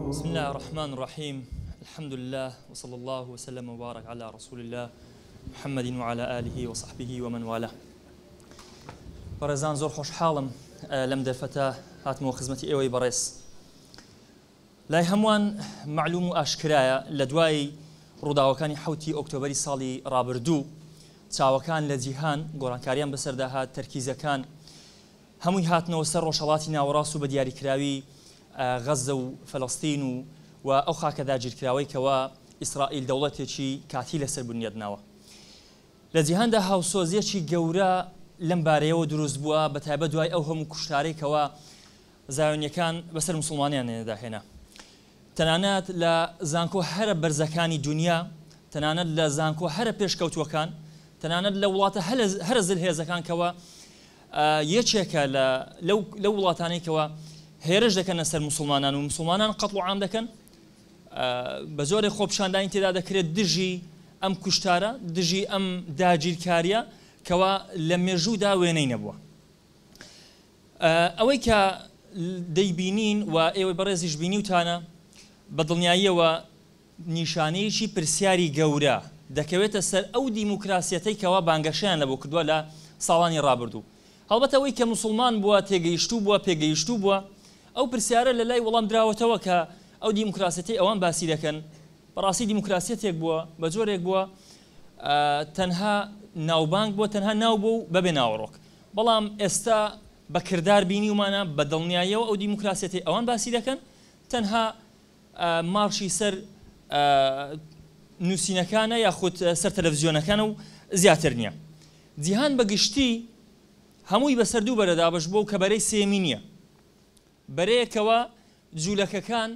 بسم الله الرحمن الرحيم. الحمد لله وصلى الله وسلم وبارك على رسول الله محمد وعلى آله وصحبه ومن والاه. برزان زور خوش حالم لم دفتا هاتمو خدمتي ايوي بريس لا هموان معلوم اشكرايا لدواي ڕووداوەکانی حوتی ئۆکتۆبەری ساڵی ڕابردوو چاوەکان لە جیهان گۆڕانکاریان بەسەرداهات تەرکیزەکان هەمووی هاتنەوە سەر ڕۆژهەڵاتی ناوەڕاست و بە دیاریکراوی غەزە و فەلەستین و ئەو خاکە داگیرکراوەی کەوا ئیسرائیل دەوڵەتێکی کاتی لەسەر بنیادناوە. لە جیهاندا هاوسۆزیەکی گەورە لەم بارەیەوە دروست بووە بە تایبەت دوای ئەو هەموو کوشتارەی کەوا زایۆنیەکان بەسەر موسڵمانیان هێنادا. تەنانەت لە زانکۆ هەرە بەرزەکانی دنیا، تەنانەت لە زانکۆ هەرە پێشکەوتوەکان، تەنانەت لە وڵاتە هەرە زلهێزەکان کەوە یەکێکە لەو وڵاتانەی کەوە هێرش دەکەنە سەر موسڵمانان و موسڵمانان قەتڵ و عام دەکەن، بە زۆرێک خۆپشاندانی تێدا دەکرێت دژی ئەم کوشتارە، دژی ئەم داگیرکاریە کەوا لە مێژوودا وێنەی نەبووە. ئەوەی کە دەیبینین و ئێوە بەڕێزیش بینیوتانە بە دڵنیاییەوە نیشانەیەکی پرسیاری گەورە دەکەوێتە سەر ئەو دیموکراسیەتەی کەوا بانگەشیان لەبۆ کردووە لە ساڵانی ڕابردوو. هەڵبەتە ئەوەی کە موسڵمان بووە تێگەیشتوو بووە پێگەیشتوو بووە، ئەو پرسیارە لە لای وەڵام دراوەتەوە کە ئەو دیموکراسیەتی ئەوان باسی دەکەن بەڕاستی دیموکراسیەتێک بووە بە جۆرێک بووە تەنها ناوبانگ بووە، تەنها ناو بوو بەبێ ناوەڕۆک. بەڵام ئێستا بە کردار بینیومانە بە دڵنیاییەوە ئەو دیموکراسیەتی ئەوان باسی دەکەن تەنها مارشی سەر نووسینەکانە یاخود سەر تەلەڤیزیۆنەکانە و زیاتر نییە. جیهان بەگشتی هەمووی بەسەر دوو بەرەدا بەش بۆ و کە بەرەی سێمی نییە، بەرەیەکەوە جوولەکەکان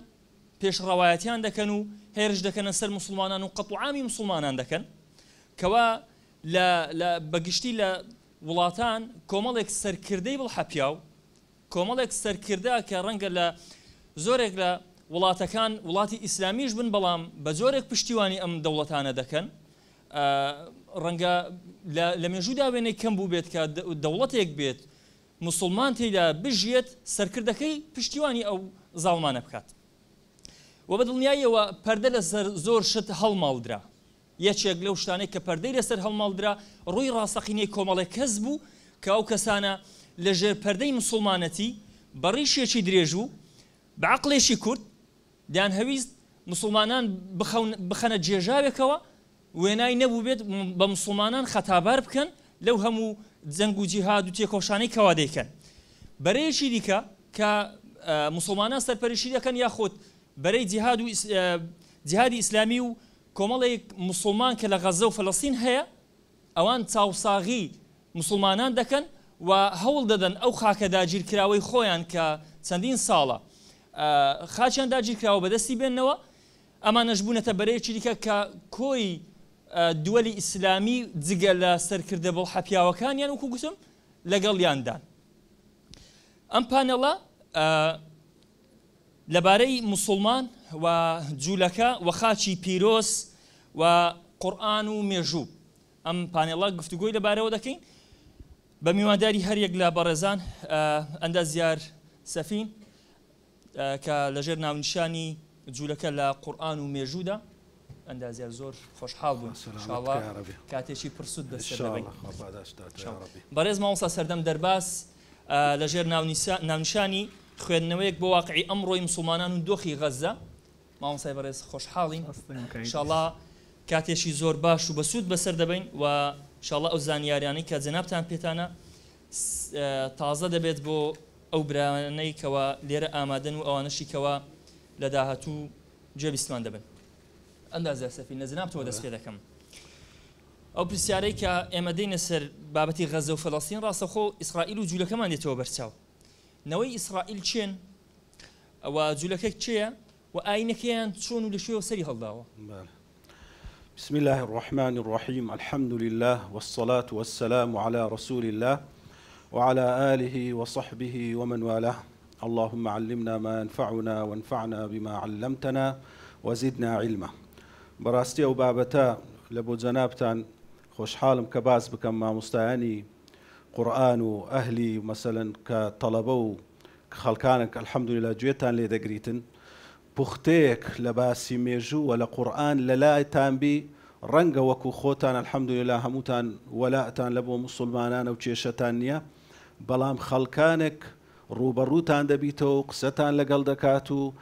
پێشڕەوایەتیان دەکەن و هێرش دەکەنە سەر موسڵمانان و قەتڵ و عامی موسڵمانان دەکەن، کەوا بەگشتی لە وڵاتان کۆمەڵێک سەرکردەی بڵحەپیاو، کۆمەڵێک سەرکردا کە ڕەنگە لە زۆرێک لە وڵاتەکان وڵاتی ئیسلامیش بن بەڵام بە زۆرێک پشتیوانی ئەم دەوڵەتانە دەکەن، ڕەنگە لە مێژوودا وێنەی کەم بوو بێت کە دەوڵەتێک بێت موسڵمان تێدا بژێت سەرکردەکەی پشتیوانی ئەو زاڵمانە بکات. و بە دڵنیاییەوە پەردە لەسەر زۆر شت هەڵماڵدرا. یەکێک لەو شتانەی کە پەردەی لەسەر هەڵماڵدرا ڕووی ڕاستەقینەی کۆمەڵێک کەس بوو کە ئەو کەسانە لە ژێر پەردەی موسڵمانەتی بەڕیشێکی درێژ و بە عەقڵێکی کورت دەیان هەویست موسڵمانان بخەنە جێژاوێکەوە وێنای نەبوو بێت بە موسڵمانان خەتابار بکەن لەو هەموو جەنگ و جیهاد و تێکۆشانەی کەوا دەیکەن. بەرەیەکی دیکە کە موسڵمانان سەرپەرشتی دەکەن یاخود بەرەی جیهادی ئیسلامی و کۆمەڵێک موسڵمان کە لە غەزە و فەلەستین هەیە، ئەوان چاوساغی موسڵمانان دەکەن و هەوڵ دەدەن ئەو خاکە داگیرکراوەی خۆیان کە چەندین ساڵە خاچیان داگیرکراوە بەدەستی بێننەوە، ئەمانەش بوونەتە بەرەیەکی دیکە کە کۆی دووەلی ئیسلامی جگە لە سەرکردە بڵحەپیاوەکانیان وەکو گوتم لەگەڵیاندان. ئەم پانەڵە لەبارەی موسڵمان و جوولەکە و خاچی پیرۆز و قورئان و مێژوو ئەم پانێڵە گفتوگۆی لەبارەوە دەکەین بە میوانداری هەریەک لە بەڕێزان ئەندازیار سەفین کە لەژێر ناونیشانی جوولەکە لە قورئان و مێژوودا. ئەندازیار زۆر خۆشحاڵ بوون، ئینشاءڵڵا کاتێکی پرسوود بەسەر دەبین. بەڕێز مامۆستا سەردەم دەرباس لەژێر ناونیشانی خوێندنەوەیەک بۆ واقعی ئەمڕۆی موسڵمانان و دۆخی غەزە. مامۆستای بەڕێز خۆشحاڵین، ئینشاءڵڵا کاتێکی زۆر باش و بەسوود بەسەر دەبین و ئینشاءڵڵا ئەو زانیاریانەی کە جەنابتان پێتانە تازە دەبێت بۆ ئەو برانەی کەوا لێرە ئامادەن و ئەوانەشی کەوا لە داهاتوو جێبیستمان دەبن. ئەندازیار سەفین لە جەنابتەوە دەست پێ دەکەم. ئەو پرسیارەی کە ئێمە دەینە سەر بابەتی غەزە و فەلەستین ڕاستەخۆ ئیسرائیل و جوولەکەمان دێتەوە بەرچاو. نەوەی ئیسرائیل چێن ئەوە جوولەکە چێیە و ئاینەکەیان چۆن و لە شوێوە سەری هەڵداوە؟ بسم الله الرحمن الرحيم. الحمد لله والصلاة والسلام على رسول الله وعلى آله وصحبه ومن والاه. اللهم علمنا ما ينفعنا وانفعنا بما علمتنا وزدنا علما. براستي أو بابتا لبو جنابتان خوشحالم كباس بكم ما مستعاني قورآن و ئەهلی مەسەلەن کە تەڵەبە و خەڵکانێک الحەمدولillah گوێتان لێ دەگریتن پوختەیەک لە باسی مێژوو و لە قورئان لەلایتان بی ڕەنگە وەکو خۆتان الحەمدولیلا هەمووتان وەلاتان لە بۆ موسڵمانان و کێشەتان نییە، بەڵام خەڵکانێک ڕوبەڕووتان دەبیتەوە و قسەتان لەگەڵ دەکات و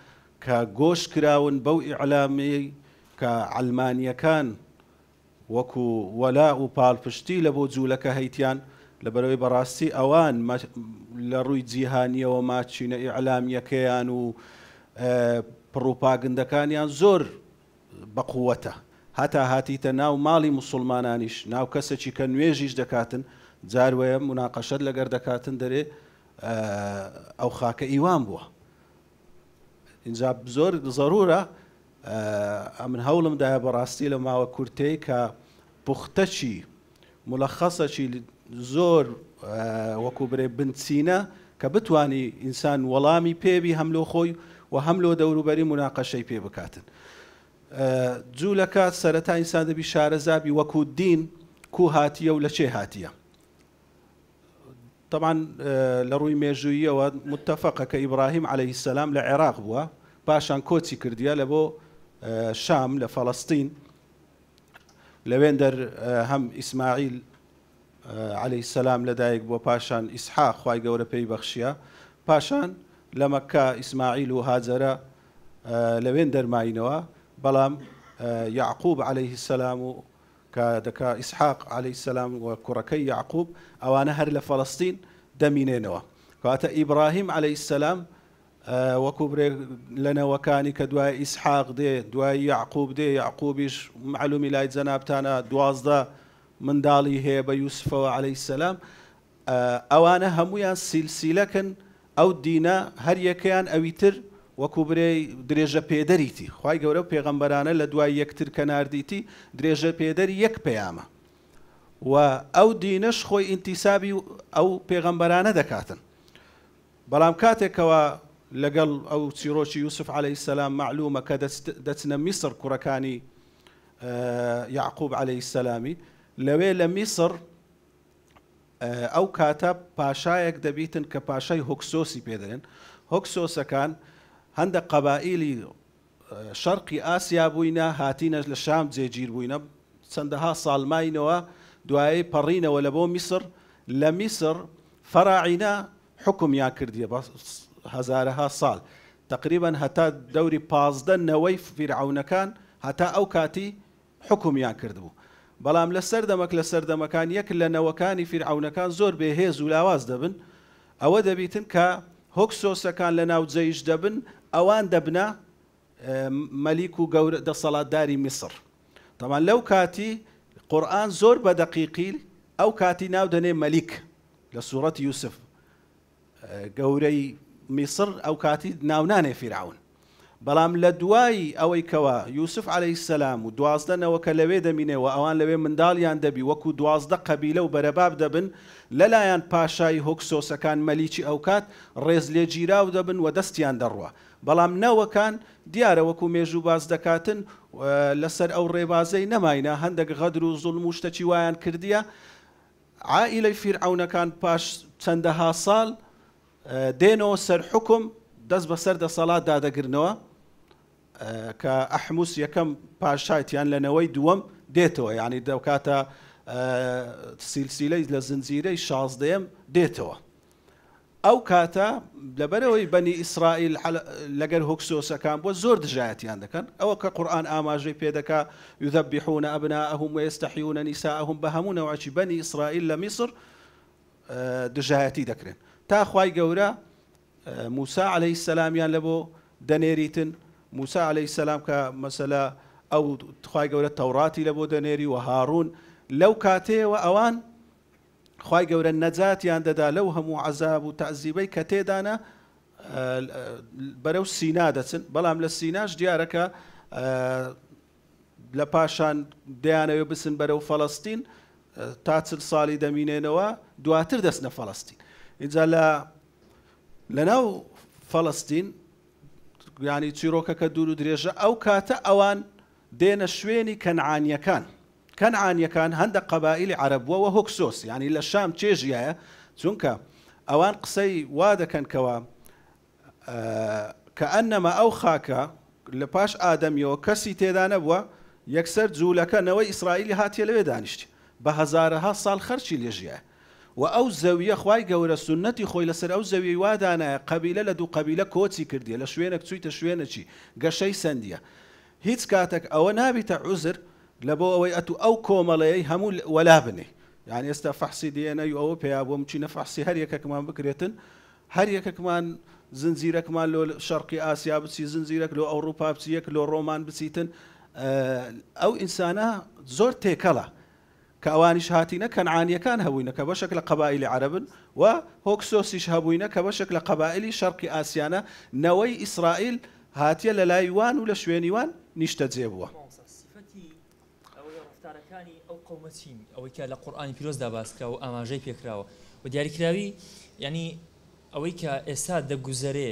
کە گۆش کراون بەو ئیعلامی کە ئەڵمانیەکان وەکو وەلا و پاڵپشتی لە بۆ جوولەکە هەیتیان، لەبەرەوەی بەڕاستی ئەوان لە ڕووی جیهانیەوە ماچینە ئیعلامیەکەیان و پڕوپاگندەکانیان زۆر بەقووەتە، هەتا هاتیتە ناو ماڵی موسڵمانانیش، ناو کەسێکی کە نوێژیش دەکاتن، جاروەیە مناقەشەت لەگەر دەکاتن دەرێ ئەو خاکە ئیوان بووە. اینجا زۆر ضرورە من هەوڵمدایە بەڕاستی لە ماوە کورتەی کە پوختەچی ملەخەسەکی زۆر وەکو برێ بنچینە کە بتوانی ئینسان وەڵامی پێبی هەم لۆ خۆی و هەم لۆ دەوروبەری مناقەشەی پێ بکاتن. جوولەکە سەرەتا ئینسان دەبی شارەزابی وەکو دین کو هاتیە و لە چێ هاتیە. طبعا لە ڕووی مێژوویەوە متفقە کە ئیبراهیم عەلەیهی سەلام لە عێراق بووە، پاشان کۆچی کردیە لە بۆ شام لە فەڵەستین، لەوێندەر هەم ئیسماعیل عەلەیهی سەلام لەدایک بووە، پاشان ئیسحاق خوای گەورە پێی بەخشیە، پاشان لە مەککە ئیسماعیل و هاجەرە لەوێن دەرماینەوە، بەڵام یعقوب عەلەیهی سەلام و کە دەکا ئیسحاق عەلەیهی سەلام و کوڕەکەی یعقوب ئەوانە هەر لە فەڵەستین دەمینێنەوە. کەواتە ئیبراهیم عەلەیهی سەلام وەکو برێ لەنەوەکانی کە دوای ئیسحاق دێ، دوای یعقوب دێ، یعقوبیش معلومی لای جەنابتانە 12 منداڵی هەیە بە یوسفەوە عەلەیهی سەلام، ئەوانە هەمویان سیلسیلەکن ئەو دینە هەر یەکەیان ئەویتر وەکو برێ درێژە پێدەریتی، خوای گەورە و پێغەمبەرانە لە دوای یەکتر کە ناردیتی درێژە پێدەری یەک پەیامە و ئەو دینەش خۆی ئینتیسابی ئەو پێغەمبەرانە دەکاتن. بەڵام کاتێکەوە لەگەڵ ئەو چیرۆکی یوسف عەلەیهی سەلام معلومە کە دەچنە میسر کوڕەکانی یعقوب عەلەیهی سەلامی، لەوێ لە میسر ئەو کاتە پاشایەک دەبیتن کە پاشای هۆکسۆسی پێدەێن. هۆکسۆسەکان هەندێک قەبائیلی شەرقی ئاسیا بووینە، هاتینە لە شام جێگیر بووینە، چەندەها ساڵماینەوە دوایی پەڕینەوە لە بۆ میسر. لە میسر فەراعینە حکمیان کردیە بە هەزارەها ساڵ، تقریبا هەتا دەوری 15 نەوەی فیرعونەکان هەتا ئەو کاتی حکمیان کردبوو. بەڵام لە سەردەمەکان یەک لە نەوەکانی فیرعونەکان زۆر بێهێز و لاواز دەبن، ئەوە دەبیتن کە هۆکسۆسەکان لە ناو جەیش دەبن، ئەوان دەبنە مەلیک و گەورە دەسەڵاتداری میسر. تەمان لەو کاتی قورئان زۆر بە دەقیقی ئەو کاتی ناو دەنێ مەلیک لە سوورەتی یوسف، گەورەی میسر ئەو کاتی ناونانێ فیرعون. بەڵام لە دوایی ئەوەی کەوە یوسف عەلەیهی سەلام و 12 نەوەکە لەوێ دەمینێەوە، ئەوان لەوێ منداڵیان دەبی وەکو 12 قەبیلە و بەرەباب دەبن، لەلایەن پاشای هۆکسۆسەکان مەلیکی ئەو کات ڕێز لێگیراو دەبن و دەستیان دەڕوە. بەڵام نەوەکان دیارە وەکو مێژوو باز دەکاتن لەسەر ئەو ڕێبازەی نەماینە، هەندێک غەدر و زوڵم و شتێکی وایان کردیە. عائیلەی فیرعونەکان پاش چەندەها ساڵ دێنەوە سەر حکم، دەست بەسەر دەسەڵات دادەگرنەوە کە ئەحموس یەکەم پاشایەتیان لەنەوەی دووەم دێتەوە، یعنی دەکاتە سیلسیلەی لە زنجیرەی 16ەم دێتەوە. ئەو کاتە لەبەرەوەی بەنی ئیسرائیل لەگەر هۆکسۆسەکان بۆ زۆر دژایەتیان دەکەن، ئەوە کە قورئان ئاماژەی پێدەکا یذەبیحون ئەبناءهم ویستەحیون نیساءهم، بە هەموو نەوەکی بەنی ئیسرائیل لە میسر دژایەتی دەکرێن، تا خوای گەورە موسا عەلەیهی سەلامیان لە بۆ دەنێریتن. موسا عەلەیهی سەلام کە مەسەلە ئەو خوای گەورە تەوڕاتی لە بۆ دەنێری و هاڕون، لەو کاتەیەوە ئەوان خوای گەورە نەجاتیان دەدا لەو هەموو عەزاب و تەعزیبەی کە تێدانە بەرەو سینا دەچن. بەڵام لە سیناش دیارەکە لە پاشان دەیانەوێ بچن بەرەو فەڵەستین، تا 40 ساڵی دەمینێنەوە دواتر دەچنە فەڵەستین. اینجا لەناو فەڵەستین یعنی چیرۆکەکە دوور و درێژە، ئەو کاتە ئەوان دێنە شوێنی کەنعانیەکان. کەنعانیەکان هەندێک قەبائیلی عەرەب بووە هۆکسۆس، یعنی لە شام چێژیایە، چونکە ئەوان قسەی وا دەکەن کەوە کە ئەنەما ئەو خاکە لە پاش ئادەمیەوە کەسی تێدا نەبووە یەکسەر جوولەکەنەوەی ئیسرائیلی هاتیە لەوێ دانیشتی بە هەزارەها ساڵ خەرچی لێژیە و ئەو زەویە خوای گەورە سنەتی خۆی لەسەر ئەو زەویەی وادانایە قەبیلە لە دوو قەبیلە کۆچی کردیە لە شوێنێک چوویتە شوێنێکی گەشەی سندیە هیچ کاتێک ئەوە نابیتە عوزر لە بۆ ئەوەی ئەتو ئەو کۆمەڵەیەی هەموو وەلا بنێ یعنی ئێستا فەحسی دێنەی ئەوە پێیا بۆ چینە فەحسی هەر یەکێکمان بکرێتن هەر یەکێکمان زنجیرەکمان لۆ شەرقی ئاسیا بچی زنجیرەک لۆ ئەوروپا بچیەک لۆ ڕۆمان بچیتن ئەو ئینسانە زۆر تێکەڵە کە ئەوانیش هاتیینە کەنعانیەکان هەبووینە کە بەشێک لە قەبائیلی عەرەبن و هۆکسۆسیش هەبووینە کە بەشێک لە قەبائیلی شەرقی ئاسیانە نەوەی ئیسرائیل هاتیە لە لایوان و لە شوێنیوان نیشتە جێبووە ئەو قومەتی ئەوەی کە لە قورئانی پیرۆزدا باسکە و ئاماژەی پێکراوە و دیاریکراوی ینی ئەوەی کە ئێستا دەگوزەرێ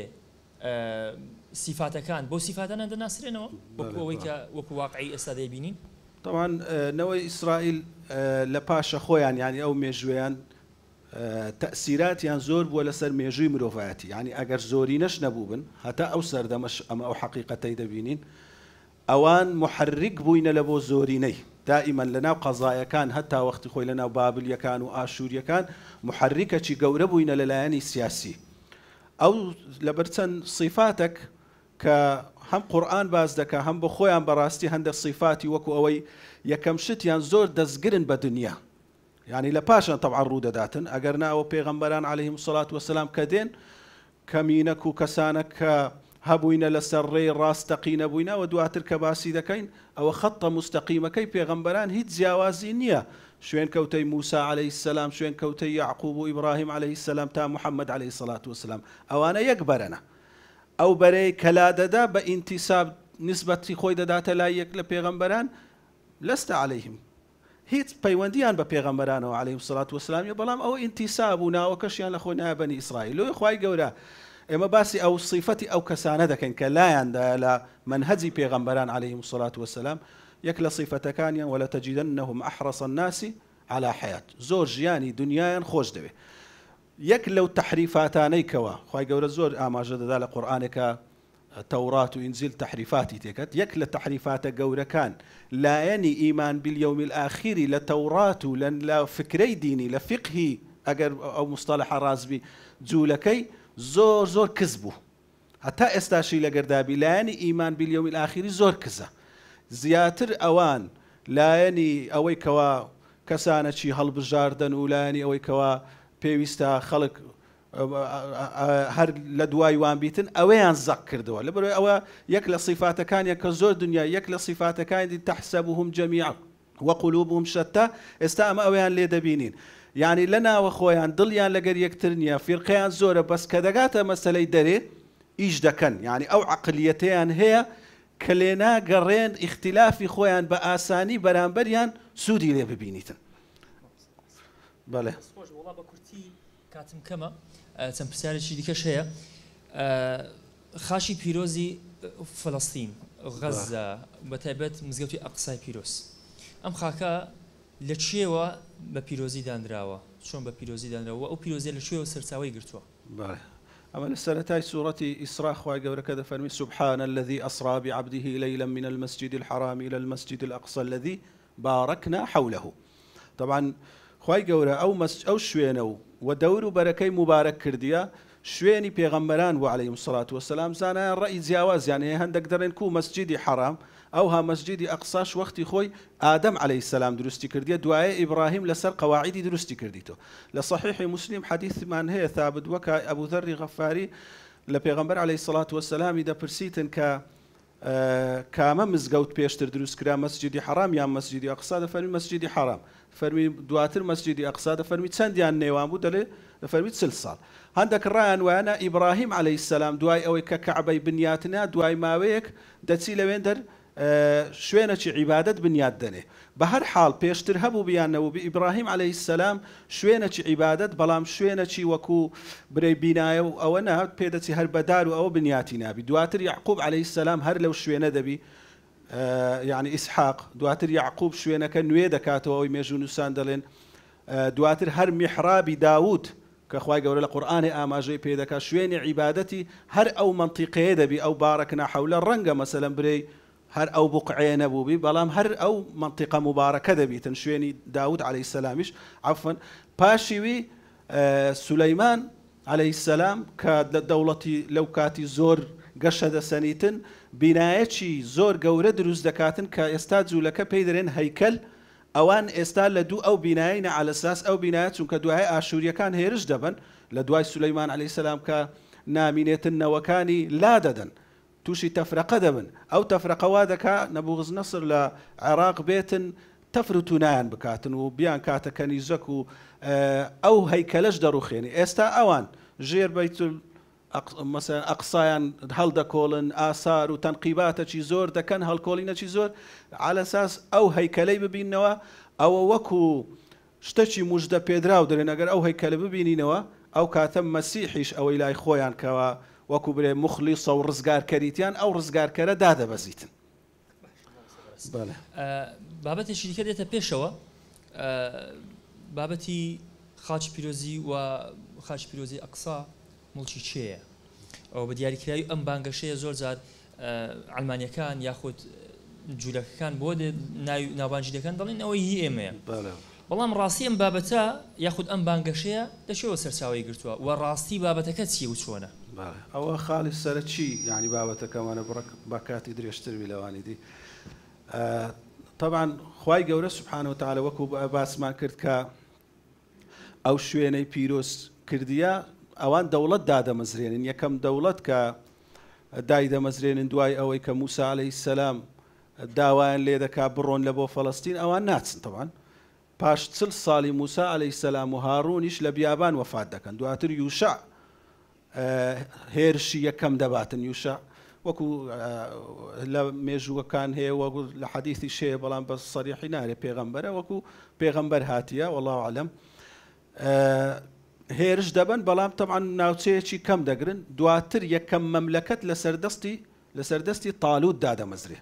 سیفاتەکان بۆ سیفاتانە دەناسرێنەوە وەکو ئەوەی کە وەکو واقعی ئێستا دەیبینین طبعا نەوەی ئیسرائیل لە پاشە خۆیان ینی ئەو مێژوێیان تەسیراتیان زۆر بووە لەسەر مێژووی مرۆڤایەتی ینی ئەگەر زۆرینەش نەبوو بن هەتا ئەو سەردەمەش ئەمە ئەو حەقیقەتەی دەبینین ئەوان محرک بووینە لە بۆ زۆرینەی دائما لەناو قەزایەکان هەتا وەختی خۆی لەناو بابلیەکان و ئاشووریەکان محرکەکی گەورە بووینە لەلایەنی سیاسی ئەو لەبەر چەند صیفاتێک کە هەم قورئان باز دەکا هەم بۆ خۆیان بەڕاستی هەندێک صیفاتی وەکو ئەوەی یەکەم شتیان زۆر دەستگرن بە دنیا یعنی لە پاشان طبعا ڕوودەداتن ئەگەر ناوە پێغەمبەران عەلەیهیم السەڵات وەسەلام کە دێن کەمینەک و کەسانە کە هەبووینە لەسەر ڕێی ڕاستەقینە بووینە و دواتر کە باسی دەکەین ئەوە خەتە مستەقیمەکەی پێغەمبەران هیچ جیاوازی نییە شوێن کەوتەی موسا عەلەیهی السەلام شوێن کەوتەی یعقوب و ئیبراهیم عەلەیهی السەلام تا محەممەد عەلەیهی السەڵات وەسەلام ئەوانە یەک بەرەنە ئەو بەرەی کەلا دەدا بە ئینتیساب نسبەتی خۆی دەداتە لای یەک لە پێغەمبەران لەستە عەلەیهیم هیچ پەیوەندیان بە پێغەمبەرانەوە عەلەیهیم السەڵات وەسەلام بەڵام ئەوە ئینتیساب و ناوەکەشیان لە خۆی نایە بەنی ئیسرائیل لۆی خوای گەورە ئێمە باسی ئەو صیفەتی ئەو کەسانە دەکەین کە لایەندا لە منهەجی پێغەمبەران عەلەیهیم السەڵات وەسەلام یەک لە صیفەتەکانیان وەلەتەجیدەنەهم ئەحرەص الناس على حیات زۆر ژیانی دنیایان خۆش دەوێت یەک لەو تەحریفاتانەی کەوە خوای گەورە زۆر ئاماژە دەدا لە قورئانێکە تەورات و ئینجیل تەحریفاتی تێکەت یەک لە تەحریفاتە گەورەکان لایەنی ئیمان باليوم الآخر لە تەورات و لە فکرەی دینی لە فقهی ئەگەر ئەو مستەلەحە ڕازبی جوولەکەی زۆر زۆر کز بوو هەتا ئێستاشی لەگەردابی لایەنی ئیمان باليوم الآخر زۆر کزە زیاتر ئەوان لایەنی ئەوەی کەوا کەسانەکی هەڵبژاردن و لایەنی ئەوەی کەوا پێویستە خەڵک هەر لە دوای وان بیتن ئەوەیان زەق کردەوە لەبەرەوەی ئەوە یەک لە صیفاتەکانیە کە زۆر دنیا یەک لە صیفاتەکانی تەحسەبوهم جەمیعا وقلوبهم شەتە ئێستا ئەمە ئەویان لێ دەبینین یعنی لە ناوە خۆیان دڵیان لەگەر یەکتر نییە فیرقەیان زۆرە بەس کە دەگاتە مەسەلەی دەرێ ئیش دەکەن یعنی ئەو عەقلیەتەیان هەیە کە لێ ناگەڕێن ئیختلافی خۆیان بە ئاسانی بەرامبەریان سوودی لێ ببینیتن بەڵێ کاتم کەمە چەند پرسیارێکی دیکەش هەیە خاشی پیرۆزی فەڵەستین غەزە بەتایبەت مزگەوتی ئەقسای پیرۆز ئەم خاکە لە چێوە بە پیرۆزی دانراوە چۆن بە پیرۆزی دانراوە ئەو پیرۆزیە لە شوێوە سەرچاوی گرتووە أما لسنتاي سورة إسراء خواهي قبل كذا فرمي سبحان الذي أسرى بعبده ليلا من المسجد الحرام إلى المسجد الأقصى الذي باركنا حوله طبعا خواهي قبل أو شوينو ودور بركي مبارك كرديا شويني بيغمبران وعليهم الصلاة والسلام زانا رأي زياواز يعني هندك درين كو مسجدي حرام أو ها مسجدي أقصاش وقتي خوي آدم عليه السلام درستي كرديا دعاء إبراهيم لسر قواعدي درستي كرديتو لصحيح مسلم حديث من هي ثابت وكا أبو ذر غفاري لبيغمبر عليه الصلاة والسلام إذا برسيتن كاما مزقوت بيشتر دروس كرا مسجدي حرام يا مسجدي أقصى فرمي مسجدي حرام فرمي دواتر مسجدي أقصى فرمي تسنديان نيوان بودلي فرمي تسلسال عندك الران وانا إبراهيم عليه السلام دواي أو ككعبي بنياتنا دواي ماويك دتسي لويندر شوێنەی عیبادەت بنیاد دەنێ بە هەر حاڵ پێشتر هەبوو بیانەوە ئیبراهیم عەلەیهی السەلام شوێنەی عیبادەت بەڵام شوێنەی وەکو برەی بینایە و ئەوە نەهات پێدەچی هەر بەدار و ئەوە بنیاتی نابی دواتر یعقوب عەلەیهی السەلام هەر لەو شوێنە دەبی یعنی ئیسحاق دواتر یعقوب شوێنەکە نوێ دەکاتەوە ئەوەی مێژوو نووسان دەڵێن دواتر هەر میحرابی داوود كخواي قول القرآن آما جي بيدك شوين عبادتي هر أو منطقة دبي أو باركنا حول الرنجة مثلا بري هر أو بقعين أبو بي بلام هر أو منطقة مباركة دبي تنشويني داود عليه السلامش عفوا باشيوي سليمان عليه السلام كدولتي لو كاتي زور قشد سنيتن بنايتشي زور قورة دروز دكاتن كاستاد زولك بيدرين هيكل اوان استال لدو او بناين على اساس او بنايات كدعاء اشوريا كان هيرج دبن لدواي سليمان عليه السلام كنامينتن وكاني لاددا توشي تفرق دبن او تفرق وادك نبوغز نصر لعراق بيتن تفرتونان بكاتن وبيان كاتا كان يزكو او هيكلش دروخيني استا اوان جير بيت مثلا اقصايان هل كولن اثار وتنقيبات شي زور ده كان هالكولينا شي زور على اساس او هيكلي ببينوا او وكو شتشي مجد بيدراو درين اگر او هيكلي ببينينوا او كاتم مسيحيش او الى خويان كوا وكو بري مخلص او رزقار كريتيان او رزقار كره داده بزيتن بله بابت الشركه ديتا بيشوا بابتي خاچ بيروزي و خاچ بيروزي اقصى مڵکی چێە ئەو بە دیاریکراوی ئەم بانگەشەیە زۆر جار ئەڵمانیەکان یاخود جوولەکەکان بۆ ناوبانجیەکان دەڵێن ئەوەی هی ئێمەیە بەڵام ڕاستی ئەم بابەتە یاخود ئەم بانگەشەیە دەچێتەوە سەرچاوی گرتووە و ڕاستی بابەتەکە چیە و چۆنە ئەوە خاڵی سەرچی یعنی بابەتەکەمانە بە کاتی درێژتروی لەوانی دی طبعا خوای گەورە سبحانه وتعالى وەکو باسمان کرد کە ئەو شوێنەی پیرۆز کردیە اوان دولت داده مزرين يكم دولت ك دايده مزرين دواي او كموسى عليه السلام داوان ليدك برون لبو فلسطين اوان ناتس طبعا باش تسل صالي موسى عليه السلام وهارون ايش لبيابان وفاه دكن دواتر يوشع هيرشي يكم دباتن يوشع وكو لا ميجو كان هي وقول لحديث الشيء بلان بس صريح ناري بيغمبره وكو بيغمبر هاتيه والله اعلم هيرج دبن بلام طبعا ناوتشي كم دقرن دواتر يكم مملكة لسردستي طالوت دادا مزري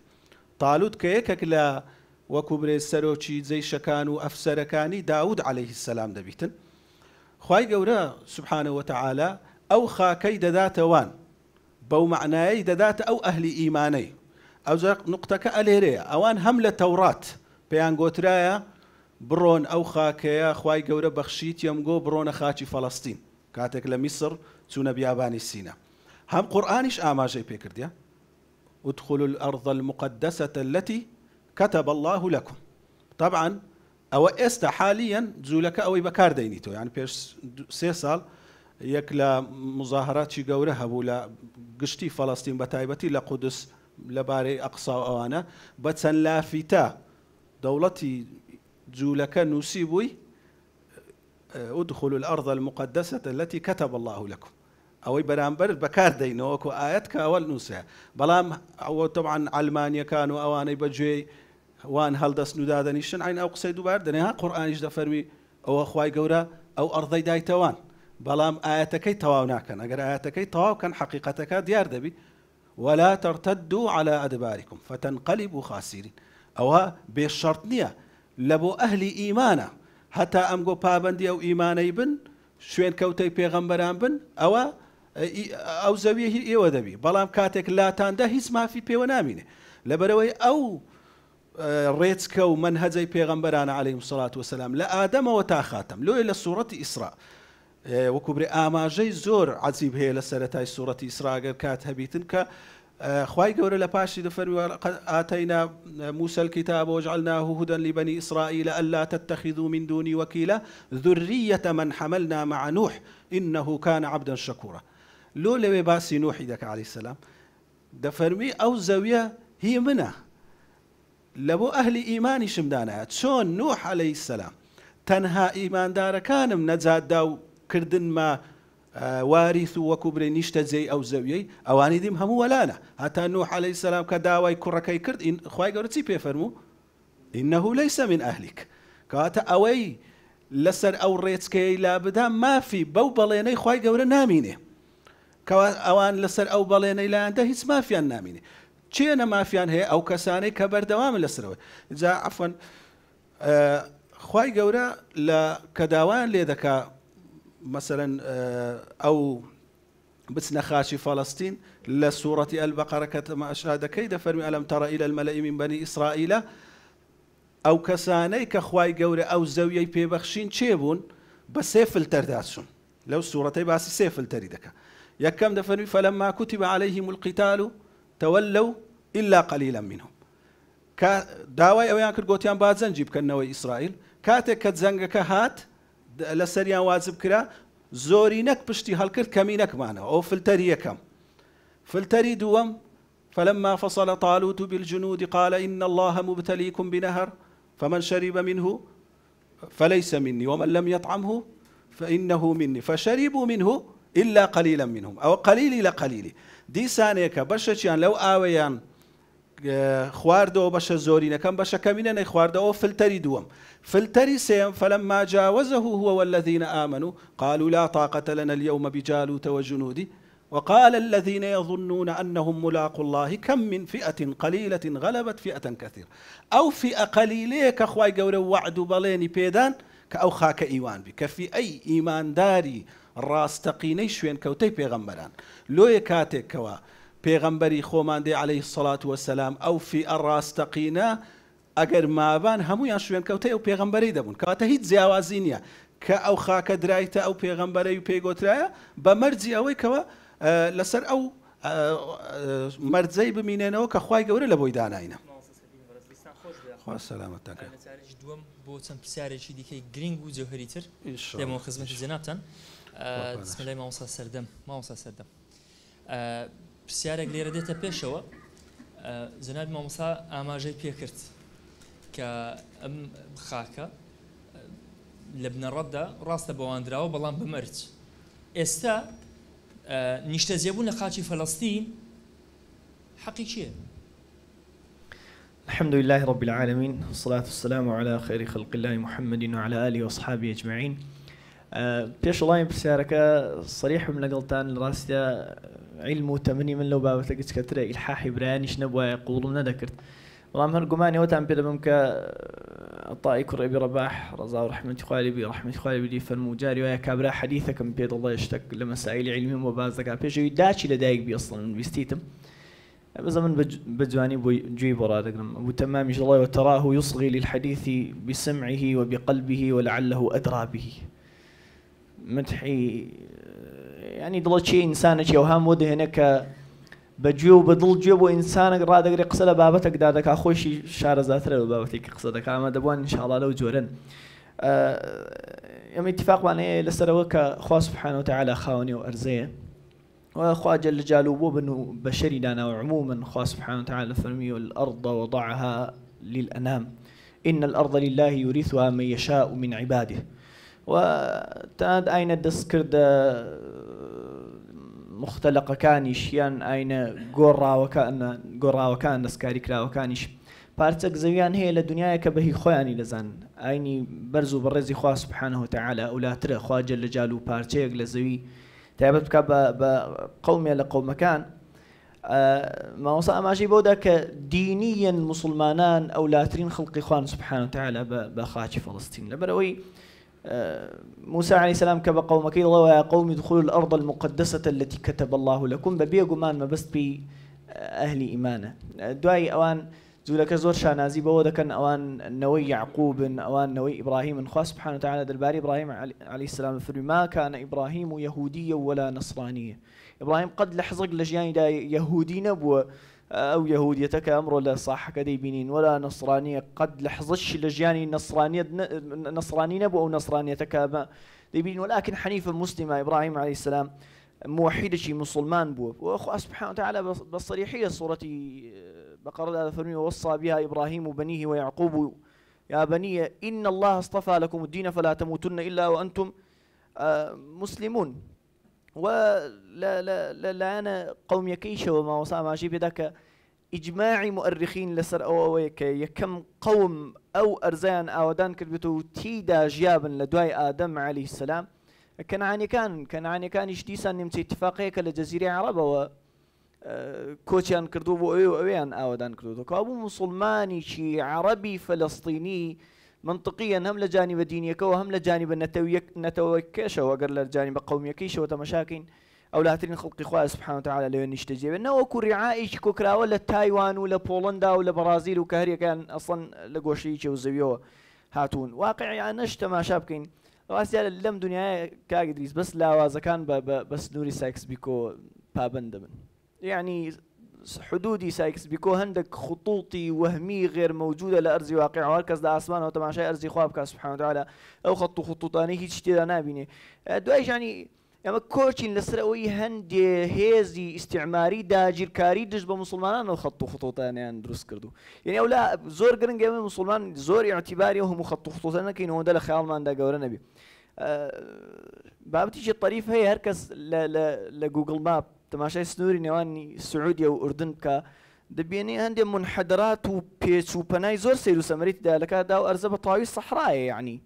طالوت كيك لا وكبري السروشي زي شكان وأفسر كاني داود عليه السلام دبيتن خواي قورا سبحانه وتعالى أو خاكي دادات وان بو معناي دادات أو أهل إيماني أو نقطة كأليريا أوان هملة توراة بيان قوترايا برون او خاكيا خواي قورة بخشيت يمقو برون خاكي فلسطين كاتك لمصر تسونا بياباني السينا هم قرآنش آما جاي بيكرديا ادخلوا الأرض المقدسة التي كتب الله لكم طبعا او استا حاليا زولك او بكار دينيتو يعني بيش 3 سال يكلا مظاهرات شي قورة هبولا قشتي فلسطين بتايبتي لقدس لباري اقصى اوانا بتسن لافتا دولتي جولك نسيبوي ادخلوا الأرض المقدسة التي كتب الله لكم أو برامبر بكار دينوك وآياتك أول نوسى بلام أو طبعا علمانيا كانوا أواني بجي وان هل دس ندادا نيشن عين أو قصيدو باردنها قرآن يجد فرمي أو أخواي قورا أو أرضي دايتوان بلام آياتكي تواوناكن أجر آياتكي تواو كان حقيقتك ديار دبي ولا ترتدوا على أدباركم فتنقلبوا خاسرين أو بالشرطنية لبو أهل إيمانا حتى أمقو بابندي أو إيماني بن شوين كوتي بيغمبران بن أو زويه إيوه دبي بلام كاتك لا تانده هيس ما في بيونامينه لبروي أو ريتسك ومنهجي بيغمبران عليهم الصلاة والسلام لا آدم وتا خاتم لو إلى سورة إسراء وكبري آماجي زور عزيب هي لسرتاي سورة إسراء كات هبيتنك خواي قول لباشي دفر ولقد آتينا موسى الكتاب وجعلناه هدى لبني إسرائيل ألا تتخذوا من دوني وكيلا ذرية من حملنا مع نوح إنه كان عبدا شكورا لو لوي باسي نوح دك عليه السلام دفرمي أو زاوية هي منه لبو أهل إيماني شمدانا شون نوح عليه السلام تنها إيمان دار كان من نزاد داو كردن ما وارث وكبر نشت زي أو زويي أواني ديم هم ولانا حتى نوح عليه السلام كداوي كركي كرد إن خواي قرتي بيفرمو إنه ليس من أهلك كاتا أوي لسر أو ريتسكي لا بدا ما في بو بليني خواي قور نامينه كوا أوان لسر أو بليني لا عنده هيس ما في نامينه چينا ما في هي أو كساني كبر دوام لسروي إذا عفوا خواي قورا لا كداوان لذكاء مثلا أو بسنا خاشي فلسطين لسورة البقرة كما أشهد كيد فرمي ألم تر إلى الملأ من بني إسرائيل أو كساني كخواي قوري أو زويي بيبخشين تشيبون بسيف الترداسون لو سورة باسي سيف التردك يكم دفنوا فلما كتب عليهم القتال تولوا إلا قليلا منهم داوي أو يانكر قوتيان بازن جيب كنوي إسرائيل كاتك كتزنقك هات لسريان واجب كرا زورينك بشتي هالكرت كمينك معنا أو فلتري كم فلتري دوم فلما فصل طالوت بالجنود قال إن الله مبتليكم بنهر فمن شرب منه فليس مني ومن لم يطعمه فإنه مني فشربوا منه إلا قليلا منهم أو قليل إلى قليل دي ثانية بشتيان لو آويان خواردو بشا زورين كم بشا كمينة خواردو فلتري دوم فلتري سيم فلما جاوزه هو والذين آمنوا قالوا لا طاقة لنا اليوم بجالوت وجنودي وقال الذين يظنون أنهم ملاقوا الله كم من فئة قليلة غلبت فئة كثيرة أو فئة قليلة كخواي قولوا وعدوا بليني بيدان كأو خاك إيوان بي كفي أي إيمان داري راستقيني شوين كوتي بيغمبران لو يكاتك كوا بيغمبري خومان دي عليه الصلاة والسلام أو في الراستقينا أجر مابان همو يشوين كوتي أو بيغمبري دبون كواتا هيت زياوازينيا كأو خاك درايتا أو بيغمبري بيغوترايا بمرزي أوي كوا لسر أو مرزي بمينينو كخواي قوري لبويداناينا خوا سلامتك دوم بو چەند پرسیارێکی دیکەی گرنگ و جەوهەری تر دێمەوە خزمەتی جەنابتان بسم الله مامۆستا سەردەم پرسیارێک لێرە دێتە پێشەوە جەنابی مامۆستا ئاماژەی پێکرد کە ئەم خاکە لە بنەڕەتدا ڕاستە بەواندراوە بەڵام بمەرج ئێستا نیشتەجێبوون لە خاکی فەڵەستین حەقی چییە؟ الحمد لله رب العالمين والصلاة والسلام على خير خلق الله محمد وعلى آله وأصحابه أجمعين بيش الله يبسيارك صريح من لقلتان الراسية علم وتمني من لو بابتك كترة إلحاح برانيش نبوى يقولون ذكرت والله من قماني وتعم بيدا بمك الطائي كرئي رباح رضا ورحمة خالبي رحمة خالبي فالمجاري ويا كابرا حديثك من بيد الله يشتك لمسائل علمي وبازك بيش يداشي لدايق بي أصلا بيستيتم بزمن بجواني بوجي برادقنا أبو تمام الله وتراه يصغي للحديث بسمعه وبقلبه ولعله أدرى به مدحي يعني ضل شيء إنسانك يوهام وده هناك بجيو بدل جيبو إنسانك رادق قصة بابتك دادك أخوشي شار زاتر بابتك قصدك أما دبوان إن شاء الله لو جورن يوم اتفاق معنا لسروك خوا سبحانه وتعالى خاوني وأرزيه وأخوة جل جلاله بنو بشري لنا وعموما خوا سبحانه وتعالى فرمي الأرض وضعها للأنام إن الأرض لله يورثها من يشاء من عباده وتناد أين الدسكرد مختلقة كانش يان أين قرى وكان دسكاري كلا وكانش بارتك زويان هي للدنيا كبهي خواني لزان أيني برزو برزي خوا سبحانه وتعالى أولا ترى خوا جل جلاله بارتك لزوي تعبت بقومي لقوم مكان ما وصل ما جي بودك دينيا مسلمانان أو لاترين خلق إخوان سبحانه وتعالى بخاش فلسطين لبروي موسى عليه السلام كبقومك الله يا قوم ادخلوا الأرض المقدسة التي كتب الله لكم ببيقوا مان ما بس بي أهل إيمانه دواي أوان زولك زور شانازي بودا كان أوان نوي يعقوب أوان نوي إبراهيم خاص سبحانه وتعالى دلباري إبراهيم عليه السلام فرمي ما كان إبراهيم يهوديا ولا نصرانيا إبراهيم قد لحظق لجياني دا يهودي نبوة أو يهوديتك أمر لا صح كدي بينين ولا نصرانية قد لحظش لجياني نصراني نبوة أو نصرانيتك ما دي بينين ولكن حنيفا مسلمة إبراهيم عليه السلام موحد شي مسلمان بو وأخو سبحانه وتعالى بالصريحية صورة بقرة فرمي ووصى بها إبراهيم بنيه ويعقوب يا بني إن الله اصطفى لكم الدين فلا تموتن إلا وأنتم مسلمون ولا لا لا لا أنا قوم يكيش وما وصى ما جيب ذاك إجماع مؤرخين لسر أو يكم قوم أو أرزان أودان كتبتو تيدا جيابا لدواي آدم عليه السلام كان عني كان يشتيسا نمت اتفاقية كالجزيرة عربة و كوتشان كردو بو أويان آودان كردو كابو مسلماني شي عربي فلسطيني منطقيا هم لجانب دينيك وهم لجانب نتوكشوا قال لجانب قوميكيش وتمشاكين او لا ترين خلق اخوة سبحانه وتعالى لو نشتجي انه وكو رعائش كوكرا ولا تايوان ولا بولندا ولا برازيل وكهريا كان اصلا لقوشيش وزويو هاتون واقعي يعني نشت ما شابكين راسي لم دنيا كاقدريس بس لا وازا كان بس نوري سايكس بيكو بابند من يعني حدودي سايكس بيكو هندك خطوطي وهمي غير موجودة لأرزي واقع وهركز دا أسمان وتماشي أرزي خوابك سبحانه وتعالى أو خطوطاني هيك شتيدا نابيني دوايش يعني اما كوچین لەسەر ئەوەی هەندێ هێزی استعماری داگیرکاری دژ بە مسلمانان و خەت و خطوطانیان دروست کردو یعنی ئەولا زۆر گرنگە ئێمە مسلمان زۆر ئیعتیباری و هەموو خەت و خطوطان نەکەینەوە لە خەیاڵماندا گەورە نەبێ بابەتیشی طەریف هەیە هەر کەس لە گوگڵ ماپ تەماشای سنووری نێوانی سعودیە و ئوردن بکە دەبینی هەندێ منحەدرات و پێچ و پەنای زۆر سەیر و سەمەریتدا لە کاتدا و ئەرزە بە تەواوی سەحرایە یعنی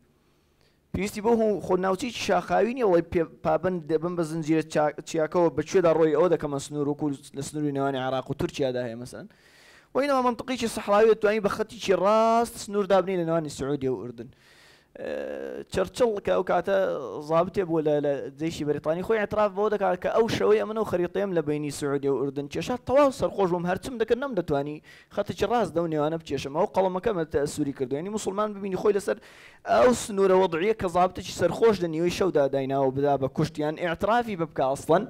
پێویستی بۆ خۆناوچی شاخاوینی ئەوەی پابند دەبن بە زنجیرە چیاکەوە بەکوێدا ڕۆی ئەوە دەکەمە سنوور وەکو لە سنووری نێوانی عێراق و تورکیادا هەیە مەسەن وەینەوە منطقیکی سەحراوی دەتوانی بە خەتێکی ڕاست سنوور دابنی لە نێوانی سعودیە و ئوردن چەرچڵ کە ئەو کاتە زابتێ بووە لە جەیشی بەریتانی خۆی اعتراف بۆ دەکات کە ئەو شەوەی ئەمنە و خەریتەیەم لە بینی سعودیە و ئوردن کێشات تەواو سەرخۆش بووم هەرچم دەکرد نەم دەتوانی خەتێکی ڕاست دەو نێوانە بچێشم ئەو قەڵەمەکەمە تەسووری کردو یعنی مسلمان ببینی خۆی لەسەر ئەو سنوورە وەضعیە کە زابتێکی سەرخۆش لە نیوەی شەودا دایناوە بدا بە کوشتیان ئیعترافی بکە ئەسڵەن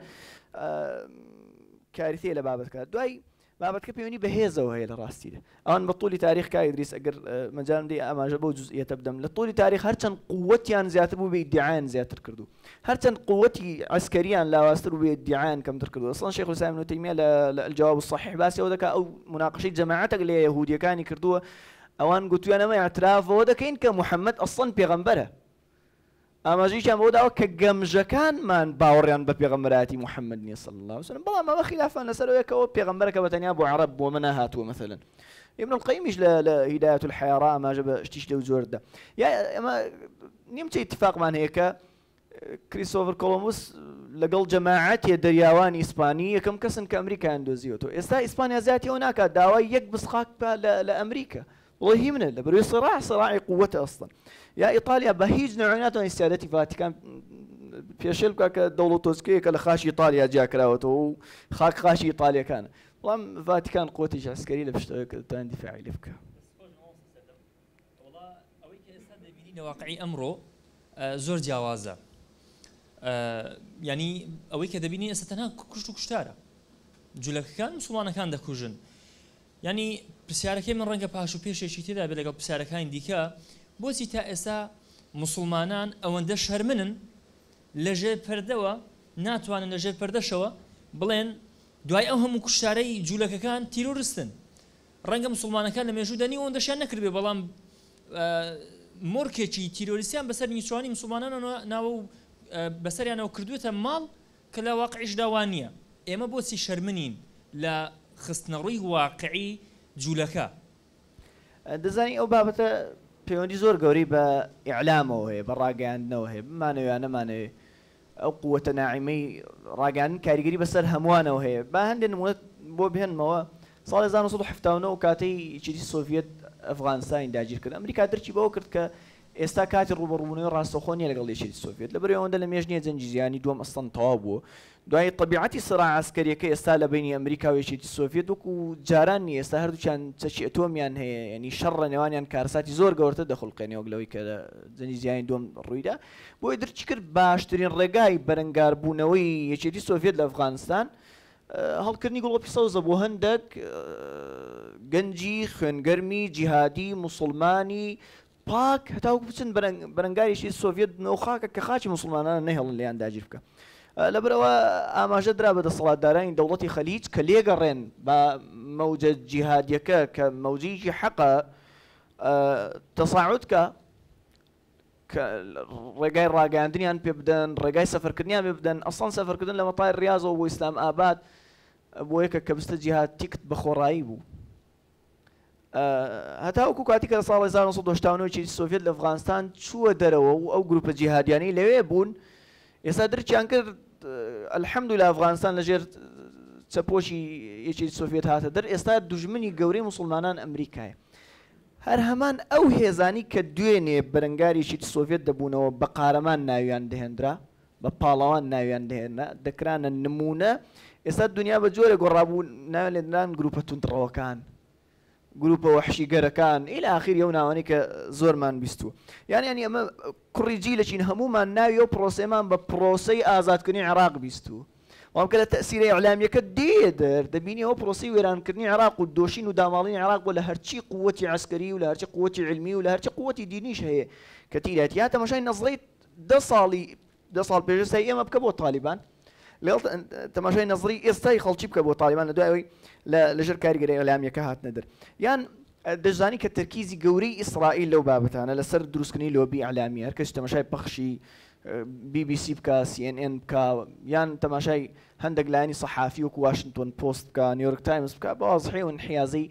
کاریتەیە لە بابەتەکە دوای بابەتکە پەیوەندی بە هێزەوە هەیە لە ڕاستیدا ئەوان بە طولی تاریخ کای ئیدریس ئەگەر مەجالم دێ ئاماژە بەو جوزئیەتە بدەم لە طولی تاریخ هەرچەند قووەتیان زیاتر بوو بە ئیدعایان زیاتر کردو هەرچەند قووەتی عسکەریان لاواستر بوو بە ئیدعایان کەمتر کردو ئەسڵەن شێخ الإسلام ابن تەیمیە لە الجواب الصحیح باسیەوە دەکات ئەو مناقشەی جەماعەتێک لە یەهودیەکانی کردووە ئەوان گوتویان ئەمە اعترافەوە دەکەین کە موحەممەد ئەسڵەن پێغەمبەرە ئاماژەیان بۆ داوە کە گەمژەکانمان باوەڕیان بە پێغەمبەراتی موحەممەد نییە صلی الله عليه وسلم بەڵام ئەمە خلافان لەسەرەوەیەکەوە پێغەمبەرەکە بەتەنیا بۆ عەرەب بۆ منە هاتووە مثلا ابن القیمیش لە هیدایەت الحیارە ئاماژە بە شتیش لەو جۆردا یا ئەمە نیمچە اتفاقمان هەیە کە کریستۆفر کۆلۆمبوس لەگەڵ جەماعەتێ دەریاوانی ئیسپانی یەکەم کەسن کە ئەمریکایان دۆزیوەتەوە ئێستا ئیسپانیا زیاتیەوە ناکات داوای یەک بسخاک لە ئەمریکا والله هي منه لبروي صراع قوته اصلا يا ايطاليا بهيج نوعياتها استعدادي فاتيكان بيشيل كدولة توسكية كالخاش ايطاليا جاكراوته خاك خاش ايطاليا كان والله فاتيكان قوتي عسكريه لبشتان دفاعي لفكا والله اويك استاذ بيني واقعي امره زور جوازه يعني اويك دبيني استنا كشتو كشتاره جولك كان مسلمان كان دكوجن يعني پرسیارەکەی من ڕەنگە پاش و پێشێکی تێدا بێت لەگەڵ پرسیارەکانی دیکە بۆچی تا ئێستا مسلمانان ئەوەندە شەرمنن لەژێر پەردەوە ناتوانن لەژێر پەردەشەوە بڵێن دوای ئەو هەموو کوشتارەی جوولەکەکان تیرۆریستن ڕەنگە مسلمانەکان لە مێژوودانی ئەوەندەشیان نەکردبێ بەڵام مۆرکێکی تیرۆریستیان بەسەر نیچوانی مسلمانان ناوە و بەسەریانەوە کردوێتە ماڵ کە لە واقعیشدا وان نییە ئێمە بۆچی شەرمنین لە خستنەڕووی واقعی جوولەکە دەزانی ئەو بابەتە پەیوەندی زۆر گەورەی بە ئیعلامەوە هەیە بە ڕاگەیاندنەوە هەیە بمانەوێ نەمانەوێ ئەو قووەتە ناعیمەی ڕاگەاندن کاریگەری بەسەر هەمووانەوە هەیە با هەندێک نمونە بۆ بهێنمەوە ساڵی 1970 کاتەی یەکێتی سۆڤیەت ئەفغانستانی داگیر کرد ئەمریکا دەرکی بەوە کرد کە ئێستا کاتی ڕوبەڕوونەوەی ڕاستەوخۆ نییە لەگەڵ یەکێتی سۆڤیەت لەبەر ئەوەندە لە مێژنیە جەنگی جیهانی دووەم ئەسڵەن تەواو بووە دوای طبیعەتی سراع عسکەریەکە ئێستا لە بینی ئەمریکا و یەکێتی سۆڤیەت وەکو جاران نیە ئێستا هەردووچیان چەکی ئەتۆمیان هەیە یعنی شەڕ نێوانیان کارەساتی زۆر گەورەتر دەخڵقێنەوە لەوەی کە لە جەنگی جیهانی دووەم ڕوویدا بۆی دەرچی کرد باشترین ڕێگای بەرەنگاربوونەوەی یەکێتی سۆڤیەت لە ئەفغانستان هەڵکردنی گوڵۆپی سەوزە بۆ هەندێک گەنجی خوێنگەرمی جیهادی مسلمانی پاک هەتاوەکو بچن بەرەنگاریشی سۆڤیەت نەوخاکە کە خاچی مسلمانانە نەهێڵن لێیان داگیر بکە لەبەرەوە ئاماژە درا بە دەسەڵاتدارانی دەوڵەتی خەلیج کە لێگەڕێن بە مەوجە جیهادیەکە کە مەوجەیەکی حەقە تەساعودکە کە ڕێگای ڕاگەاندنیان پێ بدەن ڕێگای سەفەرکردنیان پێ بدەن ئەسڵەن سەفەرکردن لە مەتای ڕیاضەوە بۆ ئیسلام ئاباد بۆ یەکە کە بستە جیهاد تیکت بە خۆڕایی بوو هەتاوەکو کاتی کە لە ساڵی 1970 یەکێتی سۆڤیەت لە ئەفغانستان چووە دەرەوە و ئەو گروپە جیهادیانەی لەوێ بوون ئێستا درچیان کرد الحەمدولillah ئەفغانستان لەژێر چەپۆشی یەکێتی سۆڤیەت هاتە دەر ئێستا دوژمنی گەورەی مسلمانان ئەمریکایە هەر هەمان ئەو هێزانی کە دوێنێ بەرەنگاریشی سۆڤێت دەبوونەوە بە قارەمان ناویان دەهێنرا بە پاڵەوان ناویان دەهێنە دەکرانە نمونە ئێستا دنیا بە جۆرە گۆڕابوو ناویان لێدران گروپە توندڕەوەکان گروپە وەحشیگەرەکان ئیلە ئاخیری ئەو ناوانەی کە زۆرمان بیستووە یانی ئەمە کوڕی جیلەچین هەمومان ناوی ئەو پرۆسەیەمان بە پرۆسەی ئازادکردنی عێراق بیستووە وام کە لە تەسیرە ئیعلامیەکە دێدەر دەبینی ئەو پرۆسی وێرانکردنی عێراق و دۆشین و داماڵینی عێراق بۆ لە هەرچی قووەتی عسکەری و لە هەرچی قووەتی علمی و لە هەرچی قووەتی دینیش هەیە کە تیرەتی یا تەماشای نەزڵەی 10 ساڵ پێش ئێمە بکە بۆ تالیبان لەگەڵ تەماشای نەزڵی ئێستای خەڵکی بکە بۆ تالیبان لە دوای لەژێر کاریگەری ئیعلامیەکە هاتنە دەر یان دەزانی کە تەرکیزی گەورەی ئیسرائیل لەو بابەتانە لەسەر دروستکردنی لۆبی ئیعلامی هەر کەس تەماشای پەخشی BBC بکە CNN بکە یان تەماشای هەندێک لایانی سەحافی وەکو واشنگتن پۆست بکە نیویۆرک تایمز بکە بە واضحی و انحیازی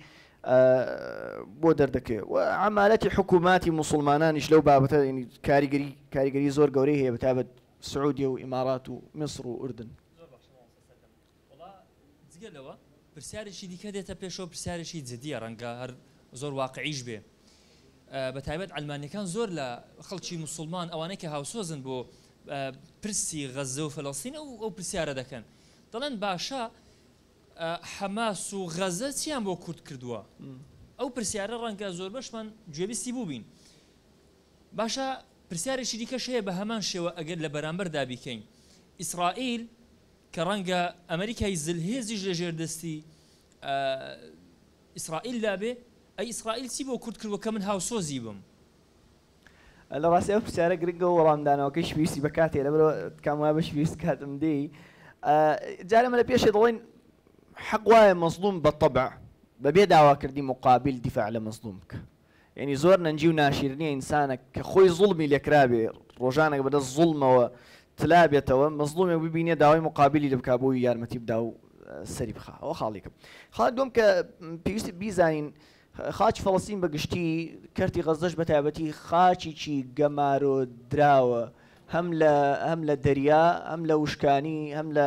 بۆ دەردەکەوێت و عمالەتی حکووماتی مسلمانانیش لەو بابەتە کاریگەری زۆر گەورەی هەیە بەتابەت سعودیە و ئیمارات و میسر و ئوردن جگەلەوە پرسیارێکی دیکە دێتە پێشەوە پرسیارێکی جدیە ڕەنگە هەر زۆر واقعیش بێ بە تایبەت ئەلمانیەکان زۆر لە خەڵکی مسلمان ئەوانەی کە هاوسۆزن بۆ پرسی غەزە و فەلەستین ئەو پرسیارە دەکەن دەڵێن باشە حەماس و غەزە چیان بۆ کورد کردووە ئەو پرسیارە ڕەنگە زۆر بەشمان گوێبیستی بوو بین باشە پرسیارێکی دیکەش هەیە بە هەمان شێوە ئەگەر لە بەرامبەردا بیکەین ئیسرائیل کە ڕەنگە ئەمریکای زلهێزیش لە ژێردەستی ئیسرائیل دابێ ئەی ئیسرائیل چی بۆ کورد کردووە کە من هاوسۆزی بم لە ڕاستی ئەو پرسیارە گرنگە و وەڵامدانەوەکەی شویستی بە کاتێ لەبەرەوە کام وایە بە شویست کاتم دێی جارێمە لە پێشێ دەڵێن حەق وایە مەزلوم بەطەبع بەبێ داواکردی مقابل دیفاع لە مەزلوم بکە یعنی زۆر نەنجی و ناشیرنیە ئینسانە کە خۆی زوڵمی لێکرابێ ڕۆژانێک بەدەست زوڵمەوە تلابێتەوە مەزلومێک ببینێ داوای مقابلی لە بکا بۆی یارمەتی بدا و سەری بخا ئەوە خاڵێکم خاڵ دوم کە پێویستی بیزانین خاچ فەڵەستین بەگشتی کەرتی غەزەش بە تایبەتی خاچێکی گەمارۆ دراوە هەم لە دەریا هەم لە وشکانی هەم لە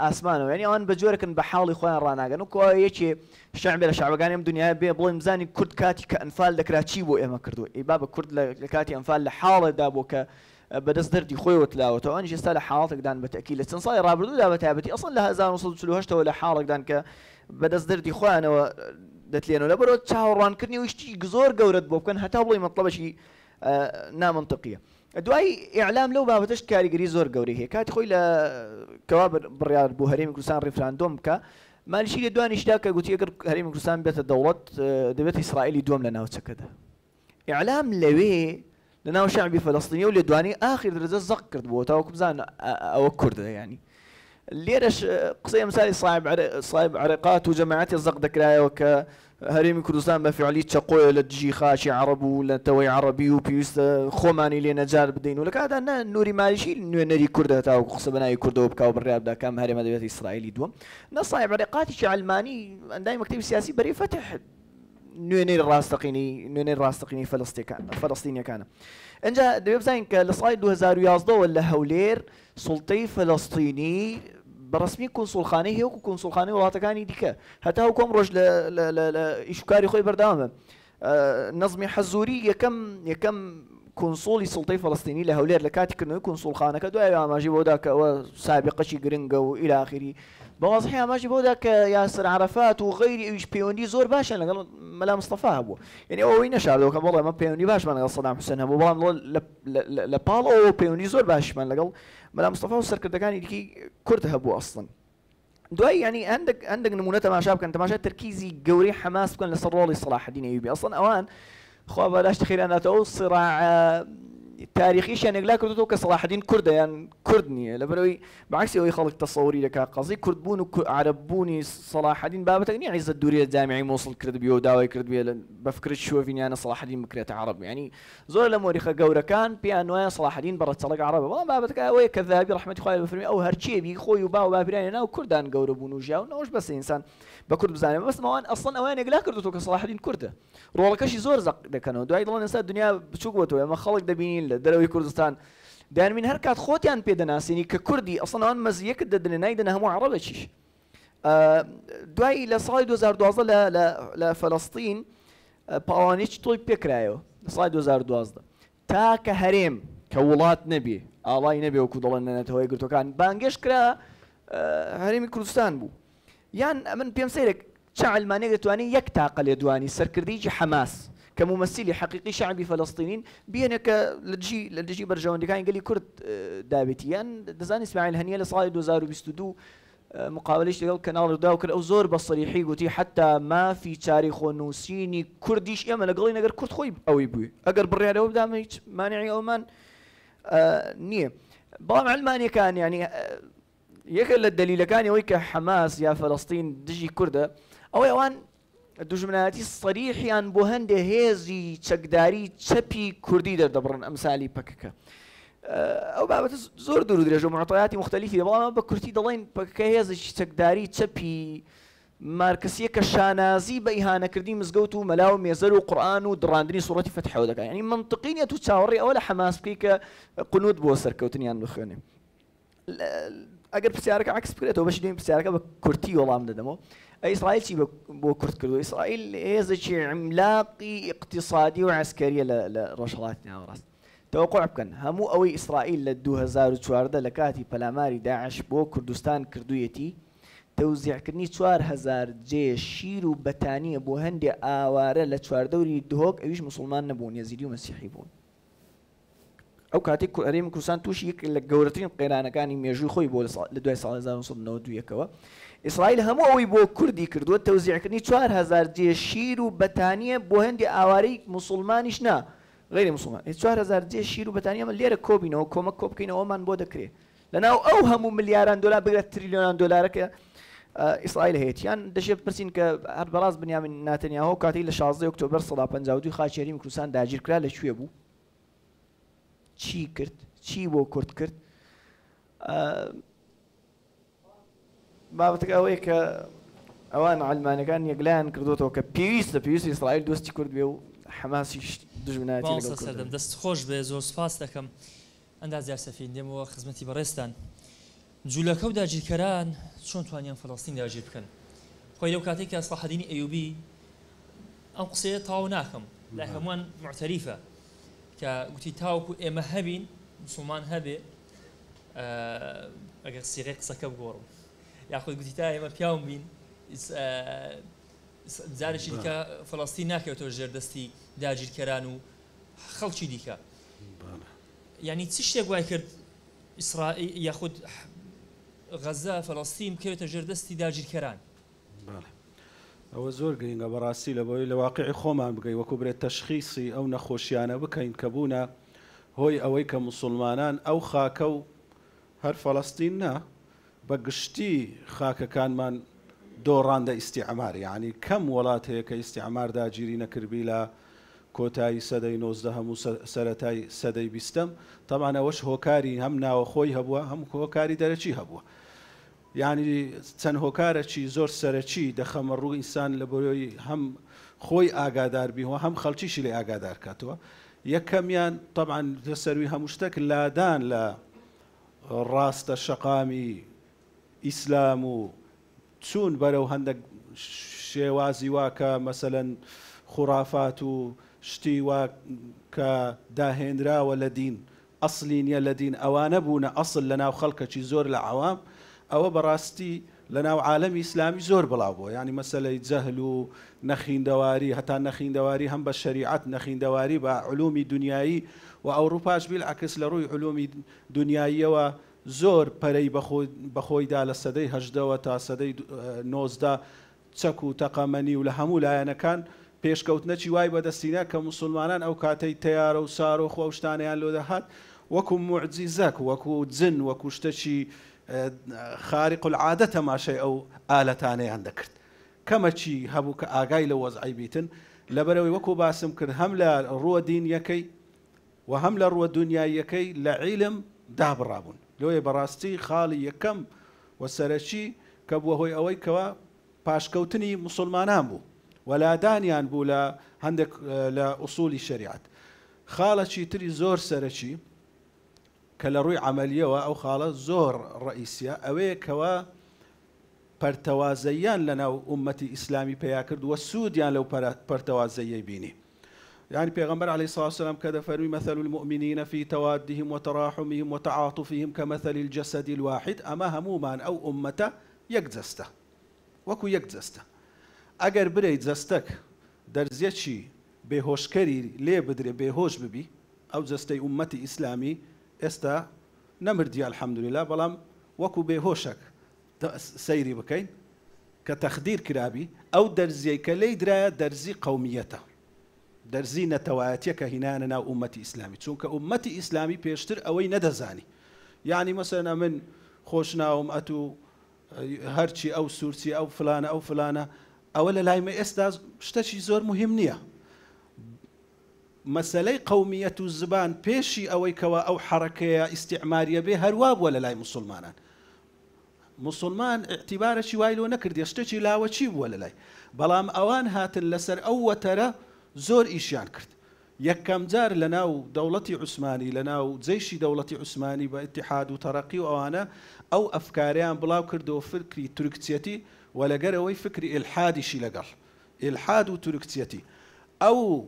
ئاسمانەوە یعنی ئەوان بە جۆرەکن بە حاڵی خۆیان ڕناگەن و کۆ یەکێ شەعبێ لە شەعبەکانی ئەم دنیای بێ بڵێم بزانی کورد کاتی کە ئەنفال دەکرا چی بۆ ئێمە کردووە ئەی با بە کورد لە کاتی ئەنفال لە حاڵێکدا بۆ کە بەدەست دەردی خۆیەوە تلاوەتەوە ئەنیش ئێستا لە حاڵاتێکدان بە تەکیل لە چەند ساڵی ڕابردوودا بە تایبەتی ئەسڵ لە 1940ەوە لە حاڵێکدان کە بەدەست دەردی خۆیانەوە دەتلێنەوە لەبەرەوە چاوەڕوانکردنی و شتی زۆر گەورەت بۆ بکەن هەتا بڵێ مەطلبەشی نامنطقیە دوای ئیعلام لەو بابەتەش کاریگەری زۆر گەورەی هەیە کاتی خۆی لە کەوا بڕیار بۆ هەرێمی کوردستان ڕیفراندۆم بکە مالیشی لە دوانیشدا کە گوتی ئەگەر هەرێمی کوردستان بێتە دەوڵەت دەبێت ئیسرائیلی دووەم لە ناوچەکەدا ئیعلام لەوێ لە ناو شەعبی فەلەستینی و لە دوانی ئاخر دەرەجە زەق کرد بۆ تاوەکو بزان ئەوە کوردە یعنی لێرەش قسەی ئەمسالی صاحب عرقات و جەماعەتی زەق دەکرایەوە کە هەرێمی کوردستان بە فعلی چەقۆیە لە دژی خاچی عەرەب و لە تەوەی عەرەبی و پێویستە خۆمانی لێ نەجار بدەین و لە کاتدا نووری مالیشی نوێنەری کوردە تاوەکو قسە بەناوی کوردەوە بکا و بڕیار بدا کام هەرێمە دەبێت ئیسرائیلی دووەم نە صاحب عرقاتیشی علمانی ئەندامی مەکتەبی سیاسی بەری فتح نوێنەی ڕاستەقینی فەلەستینیەکانە ئەنجا دەبێت بزانین کە لە ساڵی 2011ەوە لە هەولێر سوڵتەی فەلەستینی بەڕسمی کۆنسوڵخانەی هەیە وەکو کۆنسوڵخانەی وڵاتەکانی دیکە هەتا و کۆم ڕۆژ لە ئیشوکاری خۆی بەردەوامە نەزمی حەزوری یەکەم کۆنسۆڵی سوڵتەی فەلەستینی لە هەولێر لە کاتیکردنەوەی کۆنسوڵخانەکە دوای ئاماژی بۆدا کە ئەوە سابقەشی گرنگە و ئیلە ئاخری بەوازحی ئاماژی بۆدا کە یاسر عەرەفات و غەیری ئەویش پەیوەندی زۆر باشن لەگەڵ مەلا مستەفا هەبووە یعنی ئەوەی نەشاردەوە کە بەڵێ ئەمە پەیوەندی باشمان لەگەڵ سەدام حوسێن هەبوو بەڵام لە پاڵەوە پەیوەندی زۆر باشمان لەگەڵ مەلا مستەفا و سەرکردەکانی دیکەی کورد هەبوو ئەسڵن دوای ینی هەندێک نمونە تەماشا بکەن تەماشا تەرکیزی گەورەی حەماس بکەن لەسەر ڕۆڵی سەلاحەدین ئەیوبی ئەسڵن ئەوان خوا بەلاشت خێراناتەوە صراع تاریخیشیان یەکلا کردوەوە کە سەلاحەدین کوردە یان کورد نییە لەبەرەوەی بەعکسی ئەوەی خەڵک تەسەووری دەکات قەزەی کوردبوون و عەرەببوونی سەلاحەدین بابەتێک نییە عیزەت دووریە جامیعی مووسڵ کردبێ و داوای کردبێ بە فکرت شۆڤینیانە سەلاحەدین بکرێتە عەرەب ینی زۆر لە مۆریخە گەورەکان پێیان وایە سەلاحەدین بەڕەچەڵەک عەرەبە بەڵام بابەتەکە ئەوەیە کە ذهبی ڕەحمەتی خوای بفەرمێ ئەو هەرچیەبی خۆی و با و باپیرانی ناو کوردان گەورە بوون و ژیاون ئەوش بەسە ئینسان بە کورد بزانێت بەس ئەوان ئەسڵن ئەویان یەکلا کردوەوە کە سەلاحەدین کوردە ڕۆڵەکەشی زۆر زەق دەکەنەوە دوای دڵێن ئێستا دنیا بچووک بۆتەوە ئەمە خەڵک دەبینین لە دەرەوەی کوردستان دەیانبین هەر کات خۆتیان پێدەناسینی کە کوردی ئەسڵن ئەوان مەزیەکت دەدنێ نایدەنە هەموو عەرەبێکیش دوای لە ساڵی 2012 لە فەلەستین پاڵانێکی تۆی پێکرایەوە لە ساڵی 2012 تا کە هەرێم کە وڵات نەبێ ئاڵای نەبێ وەکو دەڵێن نەنێتەوەی گرتوەکان بانگێش کرا هەرێمی کوردستان بوو یان من پێم سەیرێک چ عەلمانێک دەتوانێت یەک تاقە لێدوانی سەرکردەیەکی حەماس کە ممثلی حقیقی شعبی فەلەستینین بێنێ کە لە دژی بەرژەوەندەکانی گەلی کورد دابێتی یان دەزانی ئیسماعیل هەنیە لە ساڵی 2022 مقابلەش لەگەڵ کەناڵ ڕوودا کرد ئەو زۆر بە سەریحی گوتی حتا مافی چاری خۆنووسینی کوردیش ئێمە لەگەڵی نەگەر کورد خۆی ئەوەی بووی ئەگەر بڕیارەوە بدامە هیچ مانعی ئەومان نییە بەڵام عەلمانیەکان ینی یەکە لە دەلیلەکانی ئەوەی کە حەماس یا فەلەستین دژی کوردە ئەوەی ئەوان دوژمنایەتی سەریحیان بۆ هەندێک هێزی چەکداری چەپی کوردی دەردەبڕن ئەمسالی پەکەکە ئەو بابەتە زۆر دوور و درێژە و معتەقەیاتی مختەلیفی بەڵام بە کورتی دەڵێن پەکەکە هێزێکی چەکداری چەپی مارکسیە کە شانازی بە ئیهانەکردی مزگەوت و مەلا و مێزەر و قورئان و دڕاندنی سوڕەتی فەتحەوە دەکات یعنی منطقی نیە تو چاوەڕێی ئەوە لە حەماس بکەی کە قونوت بۆ سەرکەوتنیان بخوێنێ ئەگەر پرسیارەکە عکس بکرێتەوە بەشی دوێنی پرسیارەکە بە کورتی وەڵام دەدەمەوە ئیسرائیل چی بۆ کورد کردو ئیسرائیل هێزێکی عملاقی اقتصادی و عسکەریە لە ڕۆژهەڵاتی ناوەڕاست توقع بکەن هەموو ئەوەی ئیسرائیل لە 2014 لە کاتی پەلاماری داعش بۆ کوردستان کردوویەتی تەوزیعکردنی 4000 جێ شیر و بەتانیە بۆ هەندێک ئاوارە لە چواردەوری دهۆک ئەویش مسلمان نەبوون یەزیدی و مەسیحی بوون ئەو کاتێک هەرێمی کوردستان تووشی یەک لە گەورەترین قەیرانەکانی مێژووی خۆی بۆ لە دوای ساڵی 1992ەوە ئیسرائیل هەموو ئەوەی بۆ کوردی کردووە تەوزیعکردنی 4000 جێ شیر و بەتانیە بۆ هەندێک ئاوارەی مسلمانیش نا غير مسلمان 4000 جێ شیر و بەتانیە ئەمە لێرە کۆبینەوە کۆمەک کۆ بکەینەوەمان بۆ دەکرێت لەناو ئەو هەموو ملیاران دۆلار بگرێت تریلیۆنان دۆلارەکە ئیسرائیل هەیەیان دەشێت پرسین کە هەر بەڕاست بنیامین ناتەنیاهۆ کاتی لە 16 ئۆکتۆبەر 1952 خاچی هەرێمی کوردستان داگیر کرا لەکوێ بوو چی کرد چی بۆ کورد کرد بابەتەکە ئەوەیە کە ئەوان عەلمانەکان یەکلایان کردوتەوە کە پێویستە ئیسرائیل دۆستی کورد بێ و حەماسیش دژمنایەتی لەگەڵ سەردەم دەست خۆش بێ زۆر سپاس دەکەم ئەندازیار سەفین دێمەوە خزمەتی بەڕێستان جوولەکە و داگیرکەران چۆن توانیان فەڵەستین داگیر بکەن خۆی لەو کاتێک کە ئەسڵاحەدینی ئەیوبی ئەم قسەیە تاو ناکەم لای هەمووان معتەریفە کە گوتی تاوەکو ئێمە هەبین مسلمان هەبێ ئەگەر سیغەی قسەکە بگۆڕم یاخود گوتی تا ئێمە پیاوم بین جارێکی دیکە فەڵەستین ناکەوێتەوە ژێردەستی داگیرکەران و خەڵکی دیکە یعنی چ شتێک وای کرد ئیسرائیل یاخود غەزە فەڵەستین بکەوێتە ژێردەستی داگیرکەران ئەوە زۆر گرنگە بەڕاستی لەبەوەی لە واقعی خۆمان بگەین وەکو برێت تەشخیصی ئەو نەخۆشیانە بکەین کە بوونە هۆی ئەوەی کە موسڵمانان ئەو خاکە و هەر فەڵەستین نا بە گشتی خاکەکانمان دۆڕاندە ئیستیعمار یعنی کەم وڵات هەیە کە ئیستیعمار داگیری نەکردبی لە کۆتایی سەدەی 19 هەموو سەرەتای سەدەی 20م تەمان ئەوەش هۆکاری هەم ناوەخۆی هەبووە هەم هۆکاری دەرەچی هەبووە یعنی چەند هۆکارێکی زۆر سەرەکی دەخەمە ڕوو ئینسان لە بۆی هەم خۆی ئاگاداربیەوە هەم خەڵکیشی لێ ئاگادار کاتەوە یەکەمیان طبعا سەروی هەموو شتێک لادان لە ڕاستە شەقامی ئیسلام و چون بەرەو هەندێک شێوازی واکە مەسەلەن خوڕافات و شتی وا کە داهێنراوە لە دین ئەسلی نیە لە دین ئەوانە بوونە ئەسڵ لە ناو خەڵکەکی زۆر لە عەوام ئەوە بەڕاستی لە ناو عالەمی ئیسلامی زۆر بڵاو بووە یعنی مەسەلەی جەهل و نەخیندەواری هەتا نەخیندەواری هەم بە شەریعەت نەخیندەواری بە علومی دنیایی و ئەوروپاش بیلعکس لە ڕووی علومی دنیاییەوە زۆر پەرەی بەخۆیدا لە سەدەی هەژدەوە تا سەدەی 19 چەک و تەقەمەنی و لە هەموو لایەنەکان پێشکەوتنەکی وای بەدەستینە کە موسڵمانان ئەو کاتەی تەیارە و سارۆخ و شتانیان لۆ دەهات وەکو موعجیزەک وەکو جن وەکو شتێکی خارق العادە تەماشای ئەو ئالەتانەیان دەکرد کەمەچی هەبوو کە ئاگای لە وەزعی بیتن لەبەرەوەی وەکو باسم کرد هەم لە ڕووە دینیەکەی و هەم لە ڕووە دنیاییەکەی لە عیلم دابڕابوون لۆیە بەڕاستی خاڵی یەکەم و سەرەکی کە بووە هۆی ئەوەی کەوە پاشکەوتنی موسڵمانان بوو وەلادانیان بوو لە هەندێک لە ئوسولی شەریعەت خاڵەکی تری زۆر سەرەکی کە لە ڕووی عەمەلیەوە ئەو خاڵە زۆر ڕئیسیە ئەوەیە کەوە پەرتەوازەییان لەناو ئومەتی ئیسلامی پێیا کرد وە سوودیان لەو پەرتەوازەیی بینی. يعني پیغمبر عليه الصلاة والسلام كذا فرمي مثل المؤمنين في توادهم وتراحمهم وتعاطفهم كمثل الجسد الواحد أما همومان أو أمة يكزسته وكو يكزسته أجر بريد زستك درزيتشي بهوشكري ليه بدري بهوش ببي أو زستي أمتي إسلامي استا نمردي الحمد لله بلام وكو بهوشك سيري بكين كتخدير كرابي أو درزي كلي درا درزي قوميته درزي نتواتيك هنا ناو أمتي إسلامي چونك أمتي إسلامي بيشتر أوي ندزاني يعني مثلا من خوشناهم أتو هرشي أو سورسي أو فلانة أو فلانة أولا لاي ما إستاز شتشي زور مهم نية مسألة قومية الزبان بيشي أوي كوا أو حركة استعمارية به هرواب ولا لاي مسلمان مسلمان اعتباره شي وايلو نكرد يشتشي لا وشيب ولا لاي بلام أوان هات لسر أو ترى زور إيشان كرت يكم جار لناو دولتي عثماني لناو زيشي دولتي عثماني باتحاد وترقي وأنا أو أفكاريان بلاو كردو فكري تركتيتي ولا جروي فكري إلحادي شي لقال إلحاد وتركتيتي أو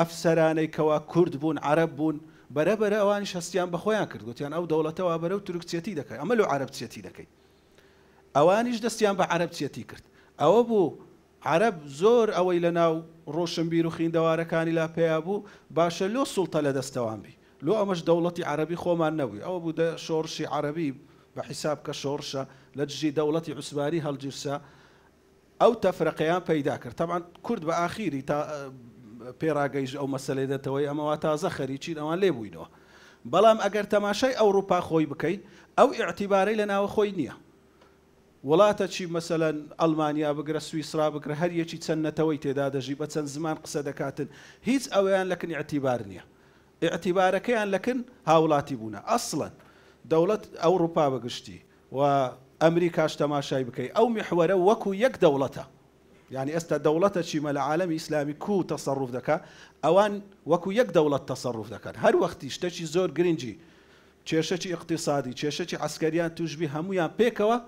أفسراني كوا كرد بون عرب بون برا أوانش هستيان بخويان كرد قلت يعني أو دولته وابرا وتركتيتي دكاي أملو عربتيتي دكاي أوانش دستيان بعربتيتي كرد أو أبو عرب زور أوي لناو روشن بيروخين دواركاني لا بيابو باشا لو سلطة لدستوان بي لو أمش دولتي عربي خومان نوي أو أبو دا شورشي عربي بحساب كشورشة لتجي دولتي عثماني هالجرسة أو تفرقيان بيداكر طبعا كرد بآخيري تا بيراجيج أو مسألة دتوي أما واتازا خريجين أوان ليبوينوه بلام أجر تماشي أوروبا خوي بكي أو اعتباري لنا وخوي نية وڵاتە چی مەسەلەن ئەڵمانیا بگرە سویسرا بگرە هەر یەکی چەند نەتەوەی تێدا دەژی بە چەند زمان قسە دەکاتن هیچ ئەوەیان لەکن ئیعتیبار نییە ئیعتیبارەکەیان لەکن هاوڵاتی بوونە ئەسڵەن دەوڵەت ئەوروپا بەگشتی و ئەمریکاش تەماشای بکەی ئەو میحوەرە وەکو یەک دەوڵەتە يعني ئێستا دەوڵەتە چیمە لە عالەمی ئیسلامی کو تەسەڕوف دەکا ئەوان وەکو یەک دەوڵەت تەسەڕوف دەکەن هەر وەختی شتێکی زۆر گرنگی کێشەی اقتصادی کێشەی عسکەریان توشبی هەمویان پێکەوە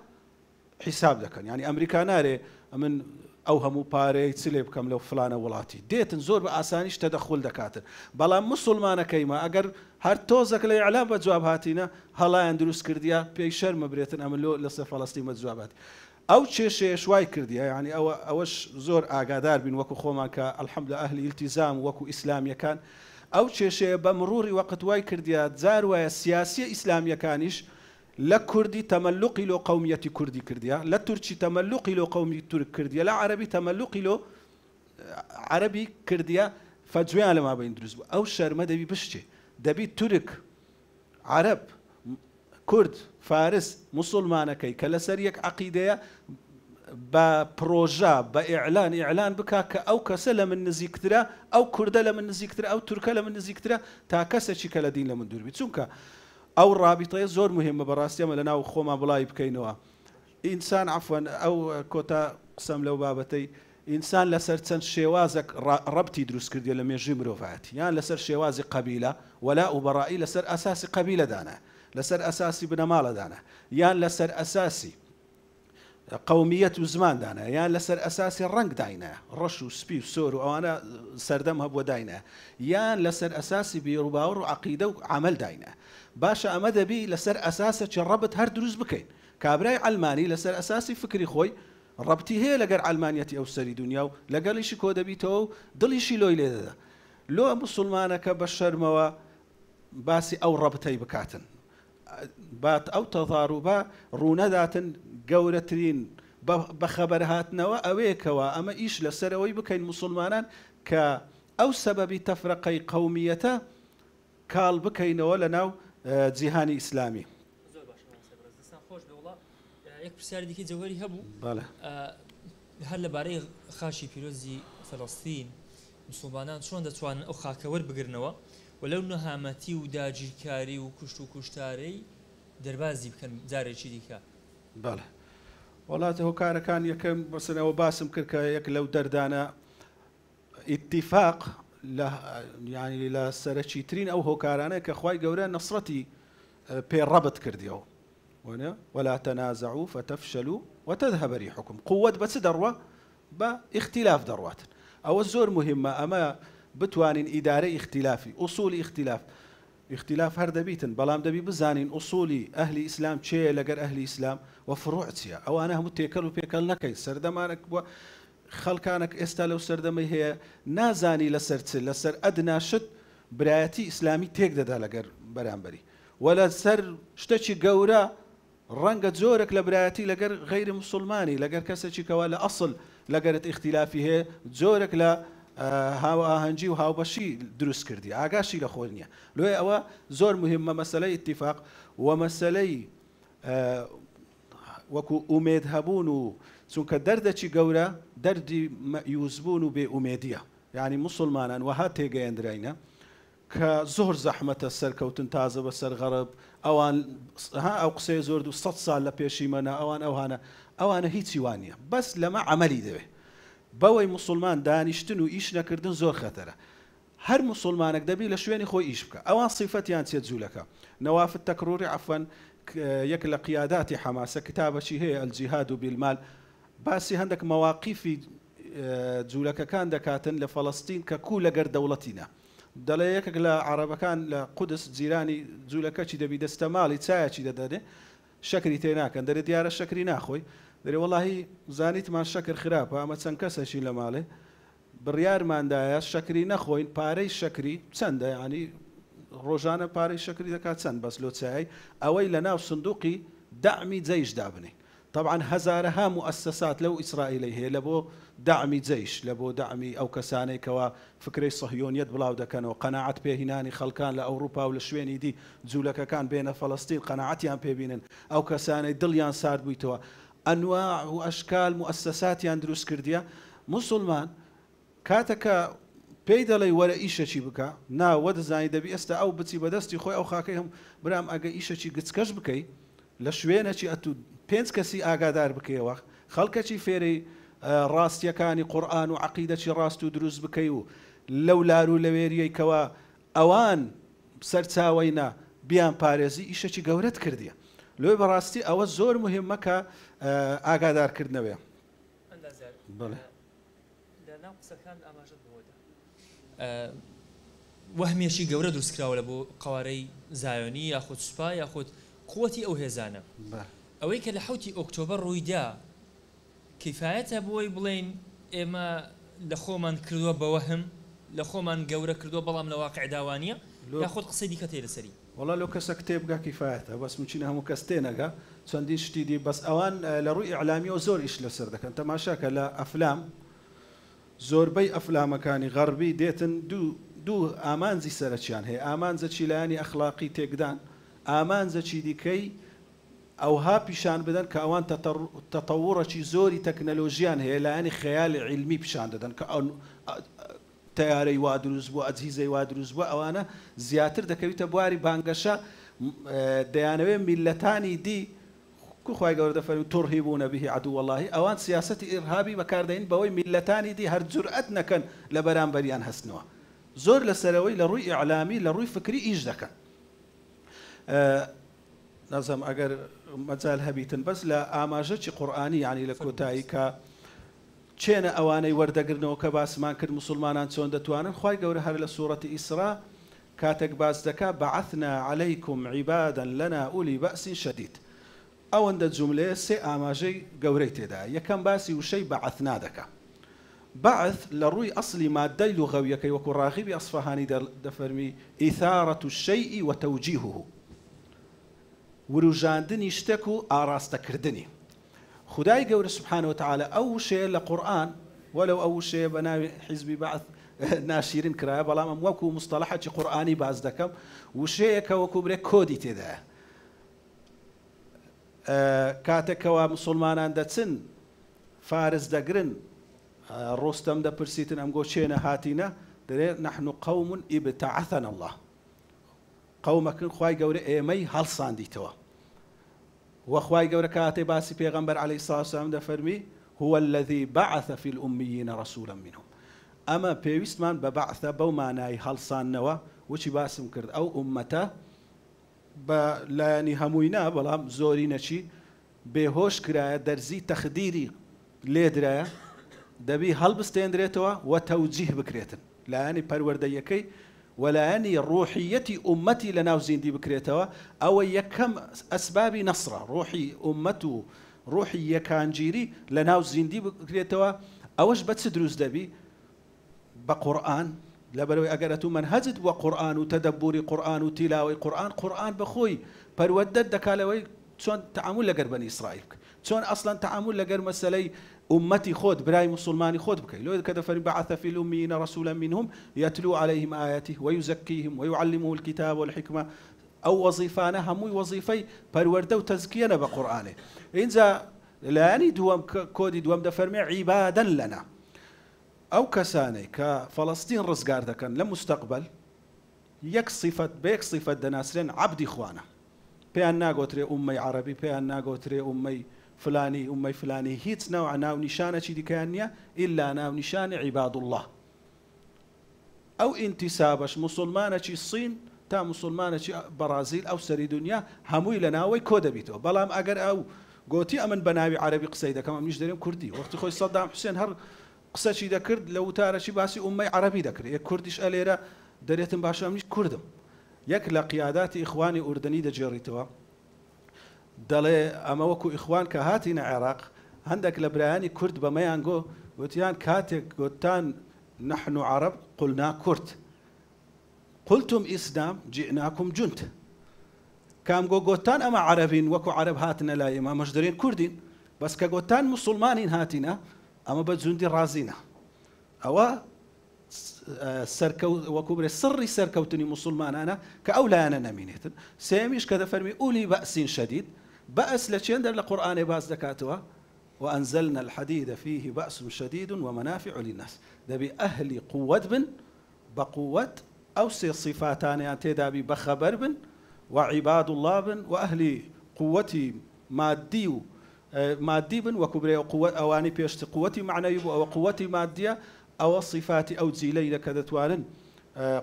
حساب دەکەن يعني ئەمریکا نارێ من ئەو هەموو پارەی چلێ بکەم لەو فلانە وڵاتی دێتن زۆر بە ئاسانیش تەدەخول دەکاتن بەڵام مسلمانەکەیمە ئەگەر هەر تۆزەک لە ئیعلام بە جواب هاتینە هەڵایان دروست کردیا پێی شەرمە برێتن ئەمە لەسەر فەڵەستین بە جواب هاتی ئەو کێشەیە شوای کردیە يعني ئەوەش زۆر ئاگادار بین وەکو خۆمان کە الحەمدلله ئەهلی ئیلتیزام وەکو ئیسلامیەکان ئەو کێشەیە بە مروری وەقت وای کردیا جار وایە سیاسیە ئیسلامیەکانیش لا كردي تملقي له قومية كردي كرديا لا تركي تملقي له قومية ترك كرديا لا عربي تملقي له عربي كرديا فجوان لما بين دروز أو شر ما دبي بشتي دبي ترك عرب كرد فارس مسلمان كي كلا سريك عقيدة ببروجا بإعلان بكاك أو كسل من نزيكترا أو كرد لمن نزيكترا أو ترك لمن نزيكترا تاكس شيء كلا دين لمن دور بتسونك أو الرابطة زور مهمة براسي أما لنا وخوما بلاي بكينوا إنسان عفوا أو كوتا قسم لو بابتي إنسان لسر تسن شوازك ربطي دروس كردي لما يجي مروفاتي يعني لسر شوازي قبيلة ولا وبرائي لسر أساسي قبيلة دانا لسر أساسي بنمال دانا يعني لسر أساسي قومية وزمان دانا يعني لسر أساسي الرنق داينا رشو سبي وسور أو أنا سردمها بوداينا يعني لسر أساسي بيرباور وعقيدة وعمل داينا باشا أمد بي لسر أساسه جربت هر دروز بكين كابراي علماني لسر أساسي فكري خوي ربطي هي لقر علمانيتي أو سري دنياو لقر ليشي كودا بيتو دليشي لوي ليدا لو مسلمانك بشر موا باسي أو ربطي بكاتن بات أو تضاربا روناداتن قورترين بخبرهاتنا وأويكوا أما إيش لسروي بكين مسلمانان ك أو سبب تفرقي قوميته كال بكين ولناو جهاني إسلامي. خوش بولا یک پرسیاری دیگه جوهری هبو. بله. هل برای خاشی پیروزی فلسطین مسلمانان شون دتوان أو خاکور بگرنوا ولو نهامتی و داجیرکاری و کشت و کشتاری دربازی بکن جاری چی دیگه. بله. والله هو كان يكم بس أنا وباسم كركا يك لو دردانا اتفاق له يعني لسرچيترين أو هو كارانا كخواي جوران نصرتي بالربط كرديو ولا تنازعوا فتفشلوا وتذهب ريحكم قوة بس دروة باختلاف دروات أو الزور مهمة أما بتوان إدارة اختلافي أصول اختلاف هر دبيتن بلام دبي بزانين أصولي أهل إسلام شيء لقر أهل إسلام وفروع سيا أو أنا هم تيكل وبيكل نكي سردمانك خلقانك استالو سردمي هي نازاني لسر أدنى شد برایەتی ئیسلامی تێک دەدا لەگەر بەرامبەری ولا سەر شتێکی گەورە ڕەنگە جۆرێک لە برایەتی لەگەر غەیری موسڵمانی لەگەر کەسێکی کەوا لە ئەسڵ لەگەرت ئیختیلافی هەیە جۆرێک لە هاو ئاهەنگی و هاوبەشی دروست کردی ئاگاشی لە خۆی نییە لێ ئەوە زۆر مهمە مەسەلەی ئیتیفاق و مەسەلەی وەکو ئومێد هەبوون و چونکە دەردێکی گەورە دەردی مەیوزبوون و بێئومێدیە یعنی موسڵمانان وەها تێگەیەندراینە کە زۆر زەحمەتە سەرکەوتن تازە بەسەر غەرب ئەوان ئەو قسەی زۆر 100 ساڵ لە پێشیمەنە ئەوانە هیچی وان نییە بەس لەمە عەمەلی دەوێت بەوەی موسڵمان دانیشتن و ئیش نەکردن زۆر خەتەرە هەر موسڵمانێک دەبی لە شوێنی خۆی ئیش بکە ئەوان صیفەتیان چێت جوولەکە نەواف التەکڕوری عەفوەن یەک لە قیاداتی حەماسە کتابەکی هەیە الجیهاد بالمال باسی هەندێک مەواقیفی جوولەکەکان دەکاتن لە فەڵەستین کە کوو لەگەر دەوڵەتینە دەڵێ یەکێک لە عەرەبەکان لە قودس جیرانی جوولەکەی دەبی دەستە ماڵی چایەکی دەدەنێ شەکری تێ ناکەن دەرێت دیارە شەکری ناخۆی دەرێ وەڵاهی زانیتمان شەکر خراپە ئەمە چەند کەسێکی لە ماڵێ بڕیارماندایە شەکری نەخۆین پارەی شەکری چەندە ینی ڕۆژانە پارەی شەکری دەکات چەند بەس لۆچایی ئەوەی لە ناو سندوقی دعمی جەیش دابنێ طبعا هەزارەها مؤسسات لەو ئیسرائیلی هەیە لە بۆ دعمی جەیش لە بۆ دعمی ئەو کەسانەی کەوا فکرەی سەهیۆنیەت بڵاو دەکەنەوە قەناعەت پێهینانی خەڵکان لە ئەوروپا و لە شوێنی دی جوولەکەکان بێنە فەڵەستین قەناعەتیان پێبینن ئەو کەسانەی دڵیان سارد بوویتەوە ئەنواع و ئەشکال مؤسساتیان دروست کردیە موسڵمان کاتەکە پێی دەڵێ وەرە ئیشەکی بکە ناوە دەزانی دەبی ئێستا ئەو بچی بەدەستی خۆی ئەو خاکەی هەم برام ئەگە ئیشەکی گچکەش بکەی لە شوێنەکی ئەتو 5 کەسی ئاگادار بکەیەوە خەڵکەکی فێرەی ڕاستیەکانی قورئان و عەقیدەی ڕاست و دروست بکەی و لەو لار و لەوێریەی کەوا ئەوان سەرچاوەینا بیان پارێزی ئیشەکی گەورەت کردیە لۆی بەڕاستی ئەوە زۆر مهمە کە ئاگادارکردنەوەیە وەهمێکی گەورە دروستکراوە لە بۆ قوارەی زایۆنی یاخود سوپا یاخود قووەتی ئەو هێزانە ئەوەی کە لە 7 ئۆکتۆبەر ڕوویدا کیفایەتە بۆی بڵێن ئێمە لە خۆمان کردووە بەوەهم لە خۆمان گەورە کردووە بەڵام لە واقع داوانیە یاخود قسەی دیکە تێ لەسەری وڵا لەو کەسە کتێبگا کیفایەتە بەس مچینە هەموو کەس تێنەگا چەندی شتی دی بەس ئەوان لە ڕووی ئیعلامیەوە زۆر ئیش لەسەر دەکەن تەماشاکە لە ئەفلام زۆربەی ئەفلامەکانی غەربی دێتن دوو ئامانجی سەرچیان هەیە ئامانجەکی لایانی ئەخلاقی تێکدان ئامانجەکی دیکەی ئەوها پیشان بدەن کە ئەوان تەتەوڕێکی زۆری تەکنەلۆژیان هەیە لایانی خەیالی علمی پیشان دەدەن کە تەیارەی وا دروست بووە ئەجهیزەی وا دروست بووە ئەوانە زیاتر دەکەویتە بواری بانگەشە دەیانەوێت میلەتانی دی خوای گەورە دەفەرمێ تورهیبون به عدو الله ئەوان سیاسەتی ئیرهابی بەکاردەین بەوەی میلەتانی دی هەر جورئەت نەکەن لە بەرامبەریان هەستنەوە زۆر لەسەرەوەی لە ڕووی ئیعلامی لە ڕووی فکری ئیش دەکەن نەزەم ئەگەر مەجال هەبیتن بەس لە ئاماژەی قورئانی یعنی لە کۆتایی کە چێنە ئەوانەی وەردەگرنەوە کە باسمان کرد موسڵمانان چۆن دەتوانن خوای گەورە هەر لە سوورەتی ئیسرا کاتێک باس دەکا بەعەثنا عەلەیکم عیبادا لەنا ئولی بەئس شەدید ئەوەندە جوملەیە سێ ئاماژەی گەورەی تێدا یەکەم باسی وشەی بەعەثنا دەکا بەعث لە ڕووی ئەسلی مادەی لوغەویەکەی وەکو ڕاغیبی ئەسفەهانی دەفەرمی ئیثارەت الشەیء وتەوجیهه وروژاندنی شتێک و ئاراستەکردنی خدای گەورە سبحانه وتعالى ئەو وشەیە لە قورئان وەلەو ئەو وشەیە بە ناوی حیزبی بەعث ناشرین کرایە بەڵام ئەم وەکو مستەلەحێکی قورئانی باز دەکەم وشەیەکە وەکو برێ کۆدی تێدایە کاتێکەوە موسڵمانان دەچن فارس دەگرن ڕۆستەم دەپرسیتن ئەم گۆچێنە هاتینە دەرێ نحن قوم ابتعثنا الله قومەکن خوای گەورە ئێمەی هەڵساندیتەوە وخواي گەورە کاتێ باسی پێغەمبەر عەلەیهی السەلاتو وەسەلام دەفەرمی هو الذي بعث في الأميين رسولا منهم ئەمە پێویستمان بە بەعثە بەو مانای هەڵساندنەوە وچی باسم کرد ئەو ئومەتە بە لایەنی هەمووینا بەڵام زۆری نەچی بێهۆش کرایە دەرزی تەخدیری لێدرایە دەبی هەڵبستێنرێتەوە و تەوجیه بکرێتن لایەنی پەروەردەیەکەی وەلایەنی ڕۆحیەتی ئومەتی لە ناو زیندی بکرێتەوە ئەوە یەکەم ئەسبابی نەسرە ڕۆحی ئومەت و ڕۆحی یەکانگیری لە ناو زیندی بکرێتەوە ئەوەش بە چ دروست دەبی بە قورئان لەبەرەوەی ئەگەر ئەتوو منهەجت بووە قورئان و تەدەبوری قورئان و تیلاوەی قورئان بەخۆی پەروەردەت دەکالەوەی چۆن تعامل لەگەر بەنی ئیسرائیل بکە چۆن ئەسڵەن تعامل لەگەر مەسەلەی أمتي خود براي مسلماني خود بكي لو كذا بعث في الأميين رسولا منهم يتلو عليهم آياته ويزكيهم ويعلمهم الكتاب والحكمة أو وظيفانا هم وظيفي پروردة وتزكينا بقرآنه إنزا لاني دوام كودي دوام دفرمي عبادا لنا أو كساني كفلسطين رزقار دكان لمستقبل يك صفة دناسرين عبد إخوانا بيان ناقوتري أمي عربي بيان ناقوتري أمي فلاني هيت نوع ناو نشانة شي ديكانيا إلا ناو نشانة عباد الله أو انتسابش مسلمانة شي الصين تا مسلمانة شي برازيل أو سري دنيا هموي لناوي كودا بيتو بلام أجر أو قوتي أمن بناوي عربي قصيدة كمان مش دارين كردي وقت خوي صدام حسين هر قصة شي دا كرد لو تارا شي باسي أمي عربي دا كرد يك كردش أليرا دريتن باشا مش كردم يك لقيادات إخواني أردني دا جيريتوا دلي أما وكو إخوان كهاتين عراق عندك لبراني كرد بميانجو وتيان كاتك قلتان نحن عرب قلنا كرد قلتم إسلام جئناكم جند كام قلتان أما عربين وكو عرب هاتنا لا إما مجدرين كردين بس كقلتان مسلمانين هاتنا أما بجندي رازينا أو سركو وكبر السر سركوتني مسلمان أنا كأولى أنا نمينيت ساميش كذا فرمي أولي بأس شديد بأس لشندر القرآن باز دكاتوا وأنزلنا الحديد فيه بأس شديد ومنافع للناس دبي أهل قوة بن بقوة أو صفاتان يعني تدابي بخبر بن وعباد الله بن وأهل قوة مادي بن وكبر قوة أواني بيشت قوة معنوية أو قوة مادية أو صفات أو زيلي كذا توالن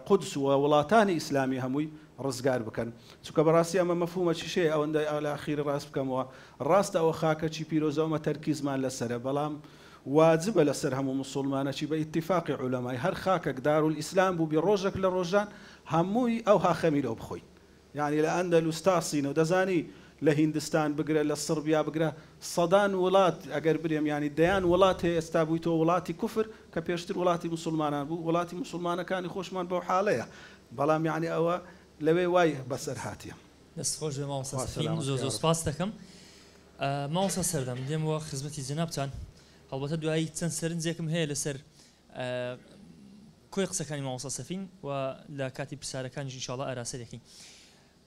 قدس وولاتان إسلامي هموي رزقار بكن سوك براسي أما مفهومة شيء أو على أخير راس بكم الراس أو خاكة شي بيروزا وما تركيز مع لسر بلام واجب لسر هم مسلمان شي باتفاق علماء هر خاكة دار الإسلام بو بروجك للرجان هموي أو ها خميل أو بخوي يعني لأن الأستاذين ودزاني لهندستان بقرا للصربيا بقرا صدان ولات أجر بريم يعني ديان ولات هي استابويتو ولاتي كفر كبيشتر ولاتي مسلمان بو ولاتي مسلمان كان يخوش من بو حاليا بلام يعني أو لوي واي بسر هاتيا دەست خۆش بێ ماوەستا سەفین زۆر سوپاس دەکەم ماوەستا سەردەم دێمەوە خزمەتی جەنابتان هەڵبەتە دوایی چەند سەرنجێکم هەیە لەسەر کۆی قسەکانی ماوەستا سەفین و لە کاتی پرسیارەکانیش ئینشاڵڵا ئاراسەرێکی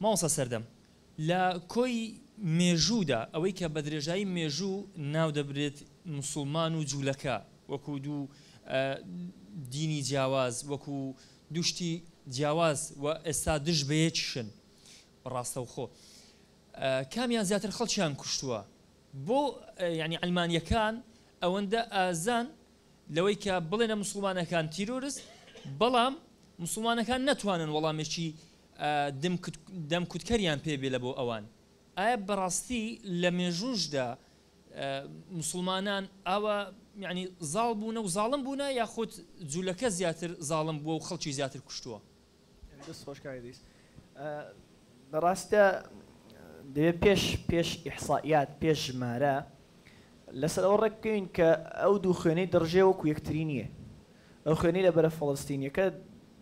ماوەستا سەردەم لە کۆی مێژوودا ئەوەی کە بە درێژایی مێژوو ناو دەبرێت موسڵمان و جوولەکە وەکو دوو دینی جیاواز وەکو دوشتی جیاواز و ئێستا دژ بەیەکیشن بەڕاستەوخۆ کامیان زیاتر خەڵکیان کوشتووە بۆ یعنی ئەلمانیەکان ئەوەندە ئازان لەوەی کە بڵێنە موسڵمانەکان تیرۆریست بەڵام موسڵمانەکان نەتوانن وەڵامێکی دەمکوتکەریان پێ بێ لە بۆ ئەوان ئایا بەڕاستی لە مێژووشدا مسلمانان ئەوە یعنی زاڵ بوونە و زاڵم بوونە یاخود جوولەکە زیاتر زاڵم بووە و خەڵکی زیاتر کوشتووە دەست خۆشکاری دیست بەڕاستە دەبێت پێش ئیحسائیات پێش ژمارە لەسەر ئەوە ڕێک بکەین کە ئەو دوو خوێنەی دەڕژێ وەکو یەکتری نییە ئەو خوێنەی لەبەرە فەڵەستینیەکە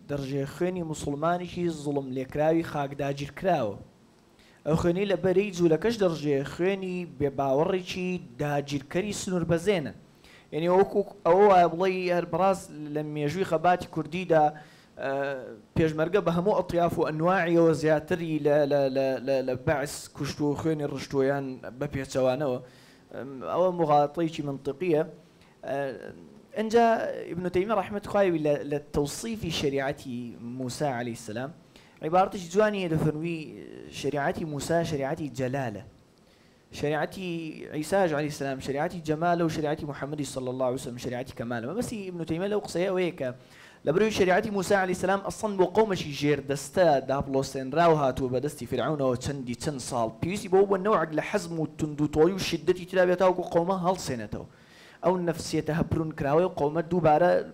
دەڕژێ خوێنی موسڵمانێکی زوڵم لێکراوی خاکداگیر کراوە ئەو خوێنەی لەبەرەی جوولەکەش دەڕژێ خوێنی بێباوەڕێکی داگیرکەری سنوور بەزێنە یعنی وەکو ئەوە وایە بڵێ هەر بەڕاست لە مێژووی خەباتی کوردیدا پێشمەرگە بە هەموو ئەطیاف و ئەنواعیەوە زیاتری لە بەعس کوشت و خوێنی ڕشتۆیان بە پێچەوانەوە ئەوە مغاڵەتەیەکی منطقیە ئەنجا ابن تەیمیە ڕەحمەتوخوای لە تەوصیفی شریعەتی موسى عليه السلام عیبارەتێکی جوانی دەفەرمووی شریعەتی موسى شریعەتی جەلالە شريعتي عيسى عليه السلام شريعتي جمال وشريعتي محمد صلى الله عليه وسلم شريعتي كمال ما بس ابن تيمية لو قصيه وهيك لبروي شريعتي موسى عليه السلام أصلا بقومش جير دستا دابلوسين راوهاتو بدستي فرعون وتشندي تنصال بيسي بو النوع لحزم وتندوتوي وشدتي تلابيتها وقومها هل سنته أو نفسيتها برون كراوي وقومت دوباره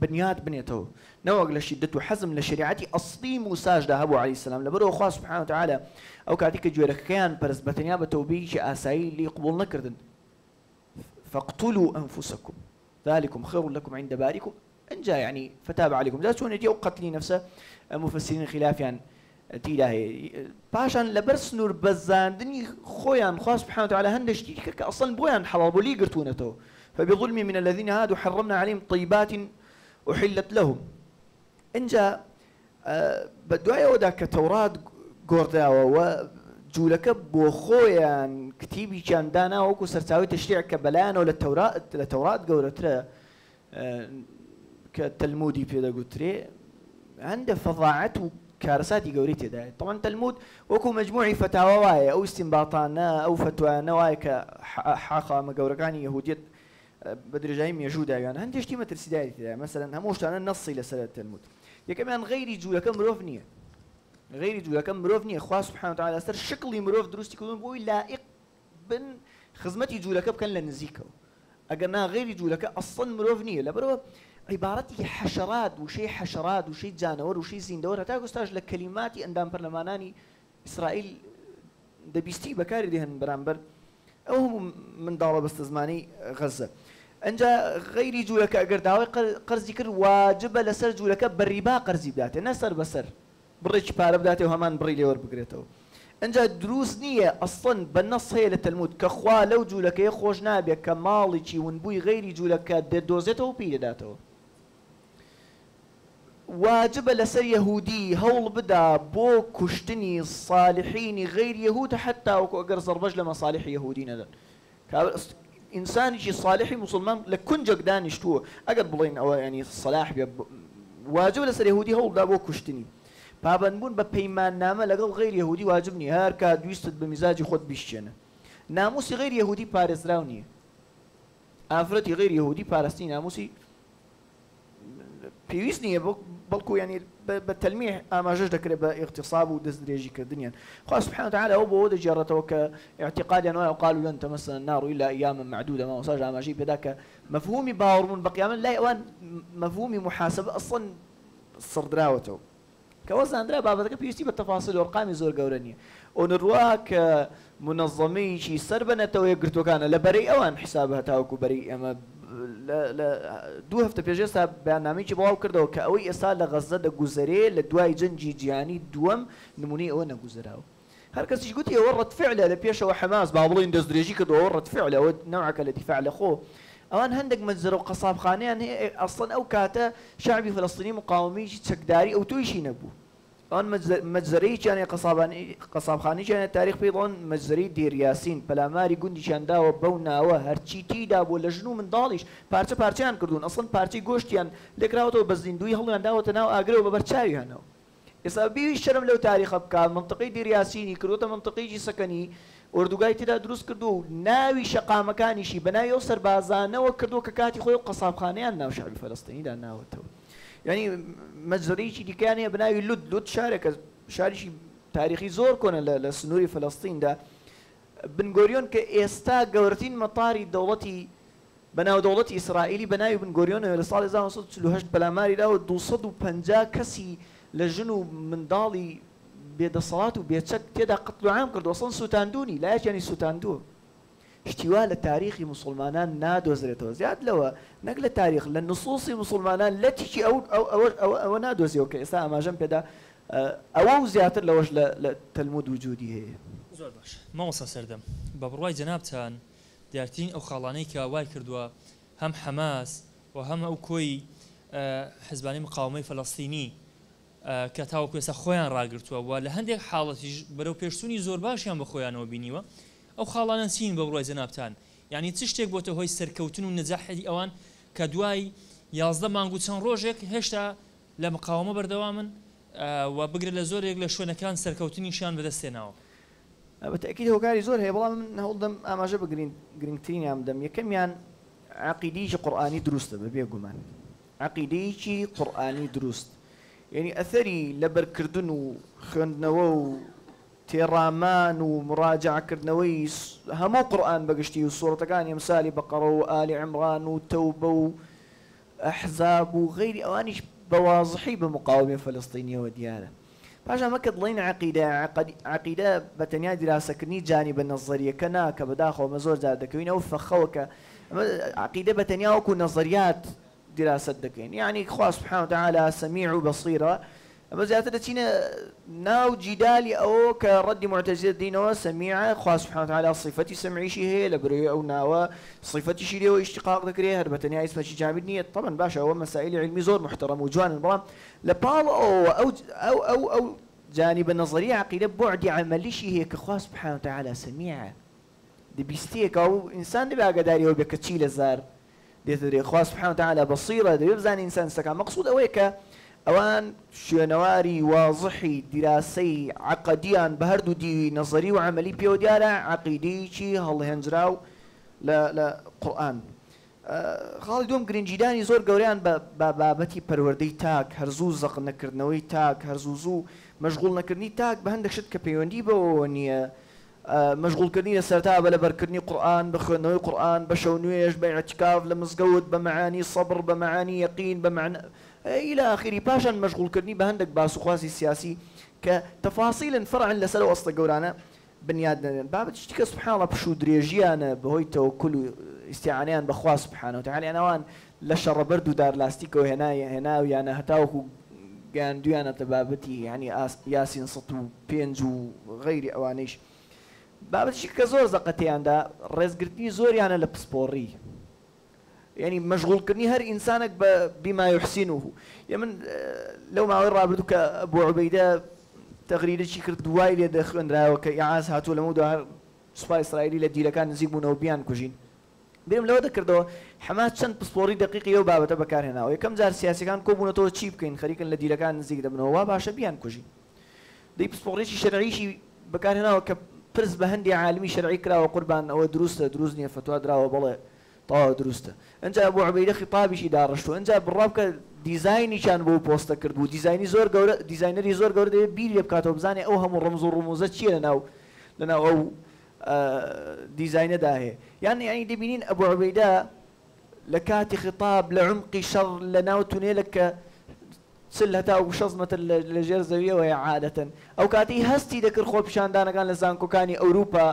بنيات بنيته نوع لشدته حزم لشريعتي أصلي موسى ذهبوا عليه السلام لبروي أخوة سبحانه وتعالى أو كاتيك جويرك كان برز بتنيا بتوبيش آساي اللي قبول نكردن فاقتلوا أنفسكم ذلكم خير لكم عند بارئكم إن جاء يعني فتاب عليكم ذات شون يجي قتلي نفسه مفسرين خلاف يعني تيلاهي باشان لبرس نور بزان دني خويا خاص سبحانه وتعالى هندش تيك أصلا بويان حلال بولي قرتونته فبظلم من الذين هادوا حرمنا عليهم طيبات أحلت لهم إن جاء بدوايا وداك توراة قرداوة وجولك بو خويا كتيبي كان دانا وكو سرتاوي تشريع كبلان ولا التوراة قولتها كالتلمودي بيدا قلتري عنده فظاعة وكارثات قوريتي ده طبعا تلمود وكو مجموعي فتاوى واي او استنباطانا او فتوى نواي كحاقة مقورقاني يهودية بدرجايم يجودا يعني عندي اشتي متر سيدايتي ده مثلا هموش انا نصي لسنة التلمود يا كمان غيري جولا كم روفنية غيري جولا كم مروفنية اخوة سبحانه وتعالى سر شكلي مروف دروستي كلهم بوي لائق بن خزمتي جولا كم كان لنزيكو اقرنا غيري جولا اصلا مروفنية لبرو عبارتي حشرات وشي جانور وشي زيندور هتا استاج لكلماتي اندام برلماناني اسرائيل دبيستي بكاري دهن برامبر او هم من دار باستزماني غزه انجا غيري جولك اگر داوي قرض ذكر واجب لسر جولك بالربا قرض بداته نسر بسر بريش بار بداته وهمان بري لور بقريته انجا دروس نيه اصلا بالنص هي للتلمود كخوا لو جولك يخوش نابي كمالي ونبوي غيري جولك دوزته وبيداته واجب لسر يهودي هول بدا بو كشتني الصالحين غير يهود حتى وقر زربج لمصالح يهودين هذا انسان شي صالحي مسلمان لكن جقدان يشتوه اقر بلين او يعني الصلاح واجب لسر يهودي هول بدا بو كشتني بابنبون ببيمان نامه لقل غير يهودي واجبني هار كاد يستد بمزاجي خود بيشجنه ناموسي غير يهودي بارز راوني افرتي غير يهودي بارستي ناموسي بيوزني بلكو يعني بالتلميح ما جوج ذكر باغتصاب ودزدريجي كدنيا خاص سبحانه وتعالى هو بود جرته كاعتقاد انه قالوا لن تمسنا النار الا اياما معدوده ما وصاج ما جيب هذاك مفهومي باور من بقيام لا يوان مفهومي محاسبه اصلا صردراوته كوزن اندرا بابا بيوستي بالتفاصيل وارقام زور قورنيه ونرواك منظمي شي سربنته ويقرتو كان لبري اوان حسابها تاوكو بري اما لا دو هفته بيجسا برنامج بواو كردو كأوي إسال لغزة دا جزري لدواي جنجي جياني دوم نموني أو نجزراو هركس يقول يا ورد فعله لبيشة وحماس بعضين دزدريجي كدو ورد فعله ونوعك الذي فعل أخوه أوان هندق متزرو قصاب خانيان هي أصلا أو كاتا شعبي فلسطيني مقاومي تشكداري أو تويشي نبو أوان متزري كان قصاب خاني كان التاريخ بيضون متزري دير ياسين بلا ماري قندي كان داو بونا وهرشي تيدا ولا جنو من ضاليش بارتشان كردون أصلا بارتي قوشتيان لكراوتو بزين دوي هلو داو تناو أقرو ببرتشاوي هنو إذا بيو الشرم لو تاريخ بكا منطقي دير ياسيني كروتا منطقي جي سكني وردوغاي تدا دروس كردو ناوي شقا مكاني شي بناوي يوسر بازانا وكردو ككاتي خوي قصاب خانيان ناو شعبي فلسطيني دا ناو تو يعني مجزريشي دي كان بناوي لود شارك شارشي تاريخي زور كون لسنوري فلسطين دا بن غوريون كإستا قورتين مطاري دولتي بناو دولتي إسرائيلي بناوي بن غوريون لصالي زاو صد سلوهشت بلاماري دا ودو صدو بنجا كسي لجنو من ضالي بيد الصلاة وبيد شك تيدا قتلوا عام كردو أصلا سوتاندوني لا يعني سوتاندو اشتواء لتاريخ مسلمانان نادو زريتو زياد لو نقل التاريخ للنصوص مسلمانان لا تشي أو نادو زيو كإساء ما جنب دا أو زيادة لوش لتلمود وجودي هي زور باش ما وصل سردم ببرواي جنابتان ديارتين أو خالانيك واي كردوا هم حماس وهم أو كوي حزباني مقاومي فلسطيني كتاوكو يسا خويان راقرتوا ولا هنديك حالتي برو بيرسوني زور باشيان بخويان وبينيوا أو خالان سين ببروي زنابتان يعني تشتك بوته هوي سركوتن والنجاح دي أوان كدواي يازده مانگو چند روزك هشتا لمقاومة بردوامن وبقر لزور يقل شو نكان سركوتني شان بدستناو بالتأكيد هو كاري زور هي والله من هولدم أما جاب جرين ترين يا مدم يكم يعني عقيديش قرآني دروسته ببيع جمان عقیدەیەکی قورئانی دروست یعنی ئەثەری لەبەرکردن و خوێندنەوە و تێڕامان و مراجعکردنەوەی هەموو قورئان بەگشتی و سوورەتەکانی ئەمسالی بەقەڕە و ئالی عیمڕان و تەوبە و ئەحزاب و غەیری ئەوانیش بەوازحی بە مقاومەی فەلەستینیەوە دیارە. پاش ئەمە کە دڵین عەقیدە بە تەنیا دیراسەکردنی جانیبە نەزەریەکە نا کە بەداخەوە ئەمە زۆر جار دەکەوینەوە فەخەوە کە عەقیدە بە تەنیا وەکو نەزەریات دیراست دەکەین یعنی خوا سبحانه وتعالى سەمیع و بەصیرە ئەمە زیاتر دەچینە ناو جیدالی ئەوە کە ڕەدی معتەزیلە دینەوە سەمیعە خوا سبحانه وتعالى صفەتی سەمعیشی هەیە لە بەرەوەی ئەو ناوە صفەتیشی لێەوە ئیشتقاق دەکرێت هەر بە تەنیا ئیسمەکی جامد نییە طبعا باشە ئەوە مەسائلی علمی زۆر محتەرەم و جوانن بەڵام لە پاڵ ئەو جانب نظري عقيدة بعد عمليشي هي كخوا سبحانه وتعالى سميعة دي بيستيك أو إنسان دي بقى داري هو بكتشيل الزار دي خوا سبحانه وتعالى بصيرة دي يبزان إنسان سكا مقصود أويك أوان شنواري واضحي دراسي عقديا بهردو دي نظري وعملي بيو ديالا عقيدي شي هل هنجراو لا قرآن خاڵی دوم گرنجیدانی زۆر گەوریان بە بابەتی پەروەردەی تاک هەرزوو زەق نەکردنەوەی تاک هەرزوو مەشغوڵ نەکردنی تاک بە هەندێک شت کە پەیوەندی بەوە نییە مەشغوڵکردنی لە سەرتا بە لەبەرکردنی قورئان بە خوێندنەوەی قورئان بە شەو نوێژ بە ئیعتیکاف لە مزگەوت بە مەعانی سەبر بە مەعانی یەقین بە معنى إلى آخره پاشان مەشغوڵکردنی بە هەندێک باسوخواسی سیاسی کە تەفاسیلن فەرعن لەسەر وەستە گەورانە بنیاد دەنێن بابەت شتی کە سبحان الله پشوو درێژیانە بەهۆی تەوەکل و استیعانیان بەخوا سبحانه وتعالى ئەوان لە شەڕەبەرد و دار لاستیکەوە هێناویانە هەتاوەکو گەیاندویانەتە بابەتی یعنی یاسین 105 و غەیری ئەوانەیش بابەتیشی کە زۆر زەقەتیاندا ڕێزگرتنی زۆریانە لە پسپۆڕی يعني مشغولکردنی هەر ئینسانێک بما يحسنه من لەو ماوەی ڕابردوو کە ئەبوو عوبەیدە تەغریدەی کرد دوای لێ دەخوێنراوە کە ئیعاز هاتووە لەمە دوای سوپای ئیسرائیلی لە دیلەکان نزیک بوونەوە بیان کوژین بێم لەوە دەکردەوە حەماس چەند پسپۆڕی دقیقی ئەو بابەتە بەکارهێناوە یەکەم جار سیاسەکان کۆبوونەوە چی بکەین خەریکن لە دیلەکان نزیک دەبنەوە وا باشە بیان کوژین دەی پسپۆڕێکی شەرعیشی بەکارهێناوە کە پرس بە هەندی عالمی شەرعی کراوە قوربان ئەوە دروستە دروست نییە فتوا دراوە بەڵێ تەواو دروستە ئەنجا ئەبوو عوبەیدە خیتابیشی داڕشتووە ئەنجا بڕابکە دیزاینیشان بۆ پۆستە کرد بوو دیزاینی زۆر گەورە دیزاینەری زۆر گەورە دەبێت بیری لێ بکاتەوە بزانێ ئەو هەموو ڕەمز و ڕموزە چییە لەناو ئەو دیزاینەدا هەیە یعنی دەبینین ئەبوو عوبەیدە لە کاتی خیتاب لە عمقی شەڕ لەناو تونێلێک کە چل هەتا و 6 مەتر لەژێر زەویەوەیە عادەتەن ئەو کاتی هەستی دەکرد خۆ پیشاندانەکان لە زانکۆکانی ئەوروپا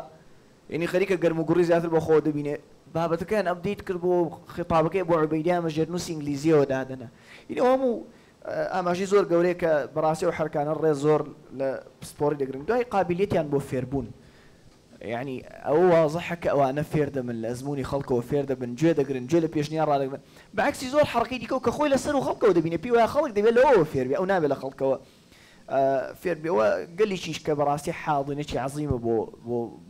یعنی خەریکە گەرم و گوڕی زیاتر بۆ خۆ دەبینێ بابەتەکەیان ئەپدەیت کرد بۆ خیتابەکەی بۆ عوبەیدە مەژێرنووسی ئینگلیزیەوە دادەنە یعنی هەموو ئاماژەی زۆر گەورەیە کە بەڕاستی و حرکانە ڕێز زۆر لە پسپۆڕی دەگرن دوای قابلیەتیان بۆ فێربوون يعني ئەو واضحە کە ئەوانە فێر دەبن لە ئەزمموی خەڵکەوە فێر دەبن گوێ دەگرن گوێ لە پێشنیان ڕادەگرن بەعکسی زۆر حرەکەی دیکە و کە خۆی لەسەر و خەڵکەوە دەبینێ پێی وایە خەڵک دەبێت لەوەوە فێربێ ئەو نابێت لە خەڵکەوە فێربێەوە گەلیشیش کە بەڕاستی حاضنێکی عەزیمە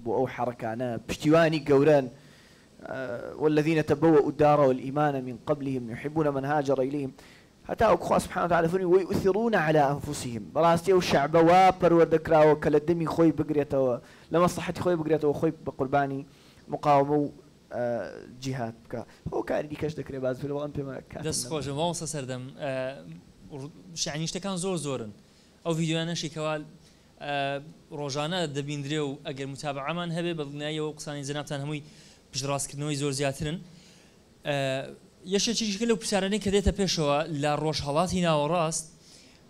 بۆ ئەو حرەکانە پشتیوانی گەورەن والذين تبوأوا الدار والإيمان من قبلهم يحبون من هاجر إليهم حتى أخوة سبحانه وتعالى فرمي ويؤثرون على أنفسهم براستي وشعب وبرودكرا وكل الدمي خوي بقريته لمصلحة خوي بقريته وخوي بقرباني مقاومة جهاد هو كان دي كاش ذكري بعض في الوقت بما كان دست خوش ما سردم يعني اشتكان زورن أو فيديو أنا شيكوال روجانا دبيندريو أجر متابعة من هبه بالنهاية وقصاني زنابتان هموي پشتڕاستکردنەوەی زۆر زیاترن یەشێکی لەو پرسیارانەی کە دێتە پێشەوە لە ڕۆژهەڵاتی ناوەڕاست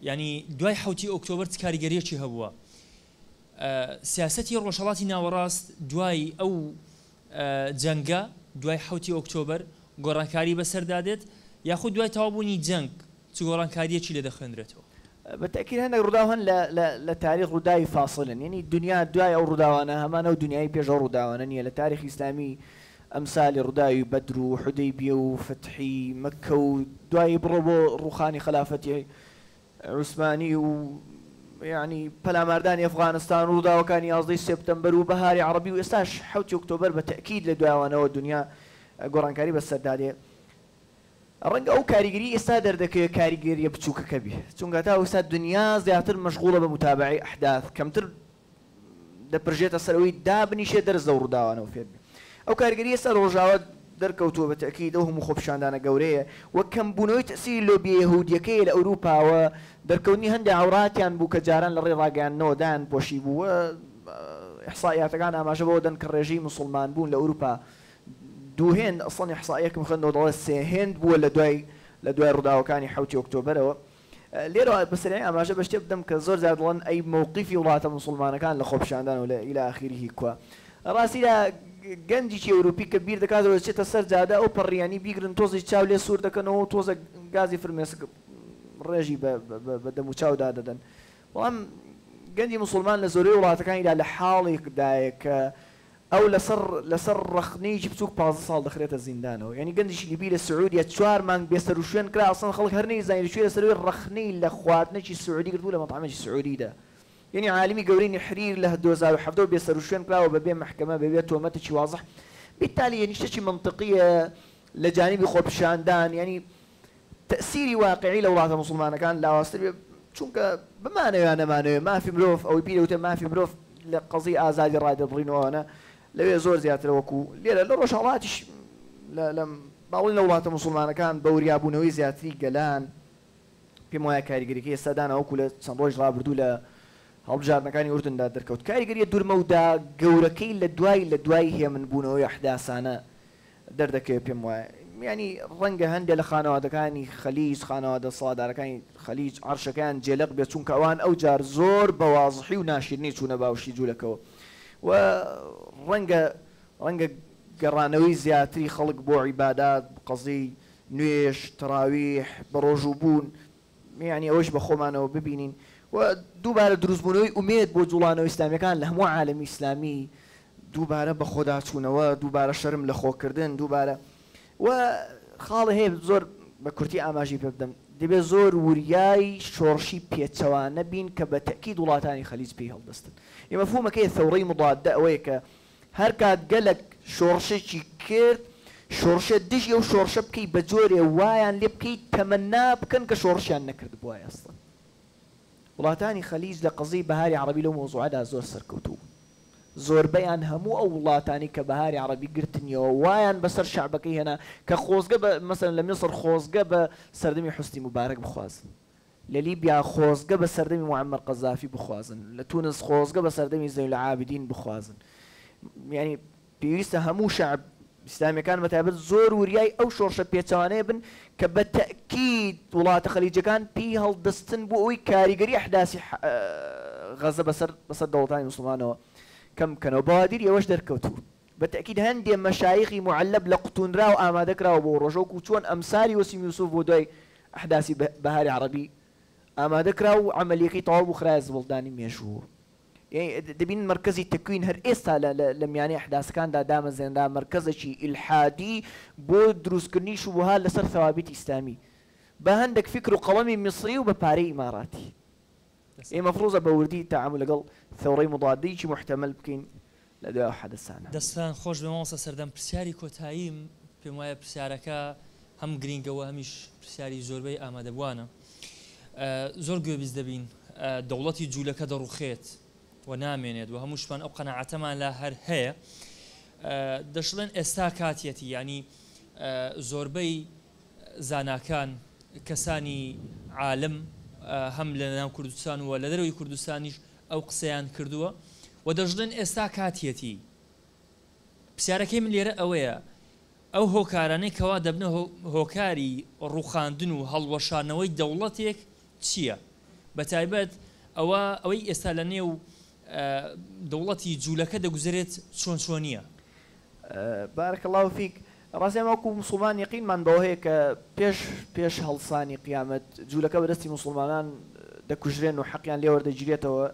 ینی دوای 7 ئۆکتۆبەر کاریگەریەکی هەبووە سیاسەتی ڕۆژهەڵاتی ناوەڕاست دوای ئەو جەنگە دوای 7 ئۆکتۆبەر گۆڕانکاری بەسەردادێت یاخود دوای تەوابوونی جەنگ چ گۆڕانکاریەکی لێ دەخوێنرێتەوە بەتەکید هەندێک ڕووداوان لە تاریخ ڕووداوی فاسڵن یعنی دنیا دوای ئەو ڕووداوانە هەمانە و دنیای پێش ئەو ڕووداوانە نییە لە تاریخی ئیسلامی ئەمسالی ڕووداوی بەدر و حودەیبیە و فتحی مەککە و دوای بڕۆ بۆ ڕووخانی خلافەتی عوسمانی و یعنی پەلاماردانی ئەفغانستان و ڕووداوەکانی 11 سپتەمبەر و بەهاری عەرەبی و ئێستاش 7 ئۆکتۆبەر بەتەکید لە دوایەوە دنیا گۆڕانکاری بەسەردادێ ڕەنگە ئەو کاریگەری ئێستا دەردەکەوێت کاریگەریە بچووکەکە بێ چونکە تا ئێستا دنیا زیاتر مەشغوڵە بە متابعی ئەحداث کەمتر دەپڕژێتە سەرەوەی دابنیشێ دەرز لەو ڕووداوانەوە فێر بێ ئەو کاریگەری ئێستا ڕۆژاوە دەرکەوتووە بە تەکید ئەو هەموو خۆپیشاندانە گەورەیە وە کەمبوونەوەی تەسیری لۆبیە یەهودیەکەی لە ئەوروپاوە دەرکەوتنی هەندێک عەوراتیان بوو کە جاران لە ڕێ ڕاگەیاندنەوە دایان پۆشی بووە ئیحسائیاتەکان ئاماژە بەوە دەن کە ڕێژەی موسڵمان بوون لە ئەوروپا دوو هێند ئەسڵەن ئیحسائیەکم خوێندەوە دەڵێت سێ هێند بووە لە دوای ڕووداوەکانی 7 ئۆکتۆبەرەوە لێرە بەسەریان ئاماژە بە شتێ بدەم کە زۆر زیاد دڵن ئەی مووقیفی وڵاتە موسڵمانەکان لە خۆپیشاندان و لە ئیلە ئاخیری کووە ڕاستیدا گەنجێکی ئەوروپی کە بیر دەکاتەوە چێتە سەر جادە ئەو پەڕیانی بیگرن تۆزی چاو لێ سوور دەکەنەوە و تۆزە گازی فرمێسک ڕێژی بە دەم و چاودا دەدەن بەڵام گەنجی موسڵمان لە زۆرەی وڵاتەکانیدا لە حاڵێکدایە کە ئەو لەسەر ڕەخنەیەکی بچووک 15 ساڵ دەخرێتە زیندانەوە یعنی گەنجێکی لیبی لە سعودیە 4 مانگ بێسەر و شوێن کرا ئەسڵەن خەڵک هەر نەیزانی لەکوێ لەسەروی ڕەخنەی لە خواردنێکی سعودی کردبوو لە مەطعمێکی سعودیدا یعنی عالمی گەورەی نحریر لە 2007 بێسەر و شوێن کراوە بەبێ محکەمە بەبێ تۆمەتێکی واضح بالتالي یعنی شتێکی منطقیە لە جانبی خۆپیشاندان یعنی تأثیری واقعی لە وڵاتە موسڵمانەکان لاوەستر بێ چونکە بمانەوێ نەمانەوێ مافی مرۆڤ ئەوەی بیرەوتە مافی مرۆڤ لە قەزی ئازادی ڕادەبڕینەوەنە لەوێ زۆر زیاتر وەکو لێرە لە ڕۆژهەڵاتیش لە باوڵی لە وڵاتە موسڵمانەکان بە وریابوونەوەی زیاتری گەلان پێم وایە کاریگەریەکەی ئێستادانە وەکو لە چەند ڕۆژ ڕابردوو لە هەڵبژاردنەکانی ئوردندا دەرکەوت کاریگەریە دوورمەودا گەورەکەی لە دوای هێمنبوونەوەی ئەحداسانە دەردەکەوێت پێم وایە ینی ڕەنگە هەندێک لە خانەوادەکانی خەلیج خانەوادە سەڵاتدارەکانی خەلیج عەرشەکان جێلق بێت چونکە ئەوان ئەو جار زۆر بە واضحی و ناشرینی چوونە باوشی جوولەکەوە و ڕەنگە گەڕانەوەی زیاتری خەڵک بۆ عیبادات قەزی نوێش تەراویح بە ڕۆژوو بوون یعنی ئەوەش بە خۆمانەوە ببینین و دووبارە دروستبوونەوەی ئومێد بۆ جوڵانەوە ئیسلامیەکان لە هەموو عالەمی ئیسلامی دووبارە بە خۆدا چوونەوە دووبارە شەرم لە خۆکردن دووبارە و خاڵە هەیە زۆر بە کورتی ئاماژی پێ بدەم دەبێت زۆر وریای شۆڕشی پێچەوانە بین کە بە تەکید وڵاتانی خەلیج پێی هەڵدەستن ئێمە مەفهومەکەی ثەورەی مضادە ئەوەیە کە هەر کات گەلک شۆڕشێکی کرد شۆڕشە دژی ئەو شۆڕشە بکەی بە جۆرێ وایان لێ بکەیت تەمەنا بکەن کە شۆڕشیان نەکرد بووە ئەسڵەن وڵاتانی خەلیج لە قەزەی بەهاری عەرەبی لەو مۆزوعەدا زۆر سەرکەوتوو زۆربەیان هەموو ئەو وڵاتانی کە بەهاری عەرەبی گرتنیەوە وایان بەسەر شەعبەکەی هێنا کە خۆزگە بە مەسەلەن لە میسر خۆزگە بە سەردەمی حوسنی موبارەک بخوازن لە لیبیا خۆزگە بە سەردەمی موعەمەر قەزافی بخوازن لە تونس خۆزگە بە سەردەمی زەینول العابدین بخوازن یعنی پێویستە هەموو شەعب ئیسلامیەکان بەتایبەت زۆر وریای ئەو شۆڕشە پێچەوانەیە بن کە بە تەکید وڵاتە خەلیجەکان پێی هەڵدەستن بۆ ئەوەی کاریگەری ئەحداسی غەزە بەسەر دەوڵەتانی موسڵمانەوە کەم بکەنەوە بەوادیری ئەوەش دەرکەوتوو بە تەکید هەندێک مەشایخی معلب لە قوتونرا و ئامادەکراوە بۆ ڕۆژۆک و چۆن ئەمساری وەسیم یوسوف بۆ دوای ئەحداسی بەهاری عەرەبی ئامادەکرا و عەمەلیەکەی تەواو بوو خرایە زوڵدانی مێژووە دەبین مرکزی تەکوین هەر ئێستا لە میانەی ئەحداسەکاندا دامەزێندا مرکزێکی ئیلحادی بۆ دروستکردنی شوبهات لەسەر ثەوابیت ئیسلامی بە هەندێک فکر و قەڵەمی میسری و بە پارەی ئیماراتی ئێمە مەفروضە بە وردی تەعامل لەگەڵ ثەورەی مضادەیەکی محتەمەل بکەین لە دوای حەدەسانە دەستان خۆش بێ مامۆستا سەردەم پرسیاری کۆتاییم پێم وایە پرسیارەکە هەم گرینگەوە هەمیش پرسیاری زۆربەی ئامادەبوانە زۆر گوێبیست دەبین دەوڵەتی جوولەکە دەڕوخێت و نامێنێت و هەمووشمان ئەو قەناعەتەمان لە هەر هەیە دەشڵێن ئێستا کاتیەتی ینی زۆربەی زاناکان کەسانی عالم هەم لە ناو کوردستان و لە دەرەوەی کوردستانیش ئەو قسەیان کردووە و دەژڵێن ئێستا کاتیەتی پرسیارەکەی من لێرە ئەوەیە ئەو هۆکارانەی کەوا دەبنە هۆکاری ڕوخاندن و هەڵوەشانەوەی دەوڵەتێک چییە بەتایبەت ئەوەی ئێستا لە نێو دەوڵەتی جوولەکە دەگوزارێت چۆنیە بارەکە الله فیک ڕاستیان وەکو موسڵمان یەقینمان بەوە هەیە کە پێش هەڵسانی قیامەت جوولەکە بەدەستی موسڵمانان دەکوژرێن و حەقیان لێ وەردەگیرێتەوە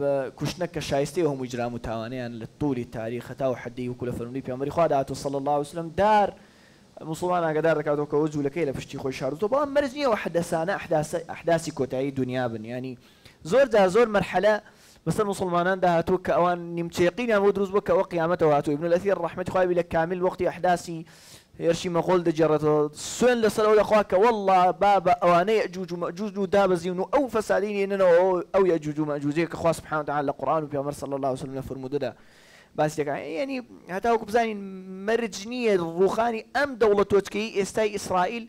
بە کوشتنە کە شایستەی هەموو جرام و تاوانیان لە طولی تاریخ هەتا و حەدی وەکو لە فەرمووی پێغەمبەری خوا داهاتوە صلی الله علیه وسلم دار موسڵمان ئاگادار دەکاتەوە کە ئەوە جوولەکەی لە پشتی خۆی شاردووە بەڵام مەرج نییە حەدەسانە ئەحداسی کۆتایی دنیا بن ینی زۆر مەرحەلە بەسەر موسڵمانان داهاتوە کە ئەوان نیمچەیەقینیان بۆ دروست بووە کە ئەوە قیامەتەوە هاتووە ابن الأثير ڕەحمەتی خوای لە کامل وەختی ئەحداسی هێرشی مەغۆڵ دەجێڕێتەوە سوێن لەسەر ئەو دەخوا کە وەڵڵا بابە ئەوانەی یەجوج و مەجوج و دابەزین و ئەو فەسادین هێننەوە ئەو یەجوج و مەجوجەیە کە خوا سبحانه وتعالى لە قورئان و پێغەمبەر صلی الله علیه وسلم لە فەرموودەدا باسی دەکەن یعنی هەتاوەکو بزانین مەرج نییە ڕوخانی ئەم دەوڵەت تۆچکەی ئێستای ئیسرائیل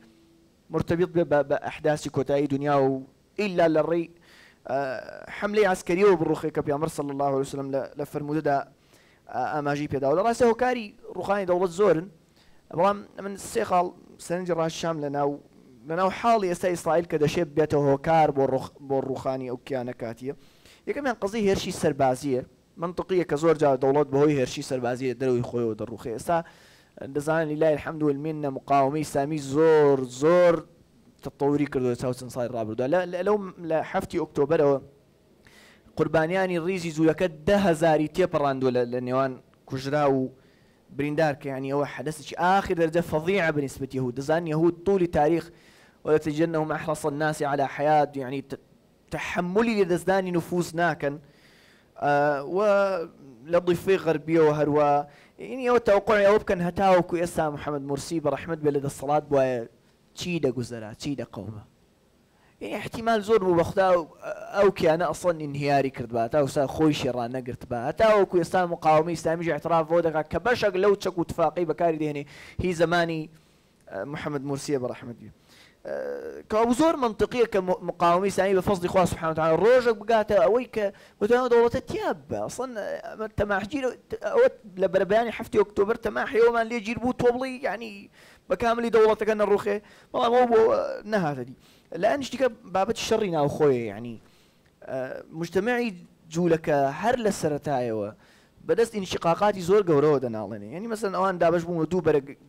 مرتبط بە ئەحداسی کۆتایی دنیا و ئیلا لە ڕێی حملەی عسکەریەوە بڕوخی کە پێغەمبەر صلی الله علیه وسلم لە فەرمودەدا ئاماژەی پێداوە لە ڕاستە هۆکاری ڕوخانی دەوڵەت زۆرن بەڵام من سێ خاڵ سەرنجی ڕاشام لەناو حاڵی ئێستا ئیسرائیل کە دەشێت بێتە هۆکار بۆ ڕوخانی ئەو کیانە کاتیە یەکەمیان قەزی هێرشی سەربازیە منطقیە کە زۆر جار دەوڵەت بەهۆی هێرشی سەربازیە دەرەوەی خۆیەوە دەڕوخێ ئێستا دەزانن لای الحەمد والمینە مقاومەی ئیسلامی زۆر تطوری کردووە چاو چەند ساڵی ڕابردووە لە 7 ئۆکتۆبەرەوە قوربانیانی ڕیزی جوولەکە 10,000 تێپەڕاندووە لە نێوان کوژرا و بریندار کە یعنی ئەوە حدثی آخر درجة فظيعة بالنسبة يهود دزان يهود طول تاريخ ويتجنهم أحرص الناس على حياة يعني تحملي لدزدان نفوس ناكن ولضيفي غربية وهروا يعني هو توقعي أو كان هتاوكو يسا محمد مرسي برحمة بلد الصلاة بوا تشيدا جزرة تشيدا قومة يعني احتمال زور ببخدا أو كان أصلا انهياري كردبات أو سا خويش ران نقرت بات أو كو يستان مقاومي استامج اعتراف فودك كبشق لو تشكو اتفاقي بكاري دهني هي زماني محمد مرسي برحمة بيه كابو منطقية كمقاومي سامي بفضل إخوة سبحانه وتعالى روجك بقاته أويك وتانا دولة تياب أصلا تماح جيل لبربياني حفتي أكتوبر تماح يوما اللي يجيبوا توبلي يعني بكامل دولتك أن الروخي والله مو نهاية دي لأن اشتكى بابت الشرين أو خوي يعني مجتمعي جولك هر لسرتايوه بدست انشقاقاتي زور قورو دنالني يعني مثلا أوان دابش بو دو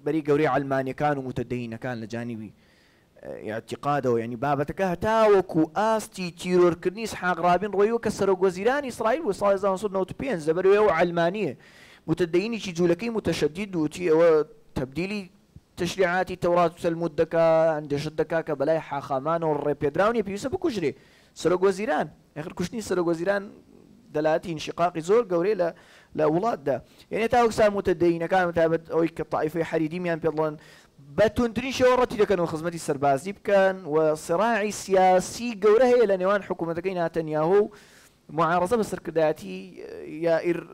بري قوري علماني كانوا متدين كان لجانبي اعتقاده يعني بابتك هتاوكو آستي تيرور كرني إسحاق رابين رويو كسروا وزيران إسرائيل وصال زمان صدنا وتبين زبروا علمانية متديني شي جولكي متشدد وتي تبديلي تشريعاتي التوراة والتلمود دكا عند شدكا كبلاي حاخامان والريبيدراوني بيوسف بكجري سرق وزيران آخر كشني سرق وزيران دلالتي انشقاقي زور قوري لأولاد ده يعني تاوك صار متدين كان متابت أو كطائفة حريدي ميان بيضلن بتندري شورتي ده كانوا خدمتي السربازي بكان وصراعي سياسي قوره هي لنيوان حكومة كينا نتنياهو معارضة بالسركداتي يائر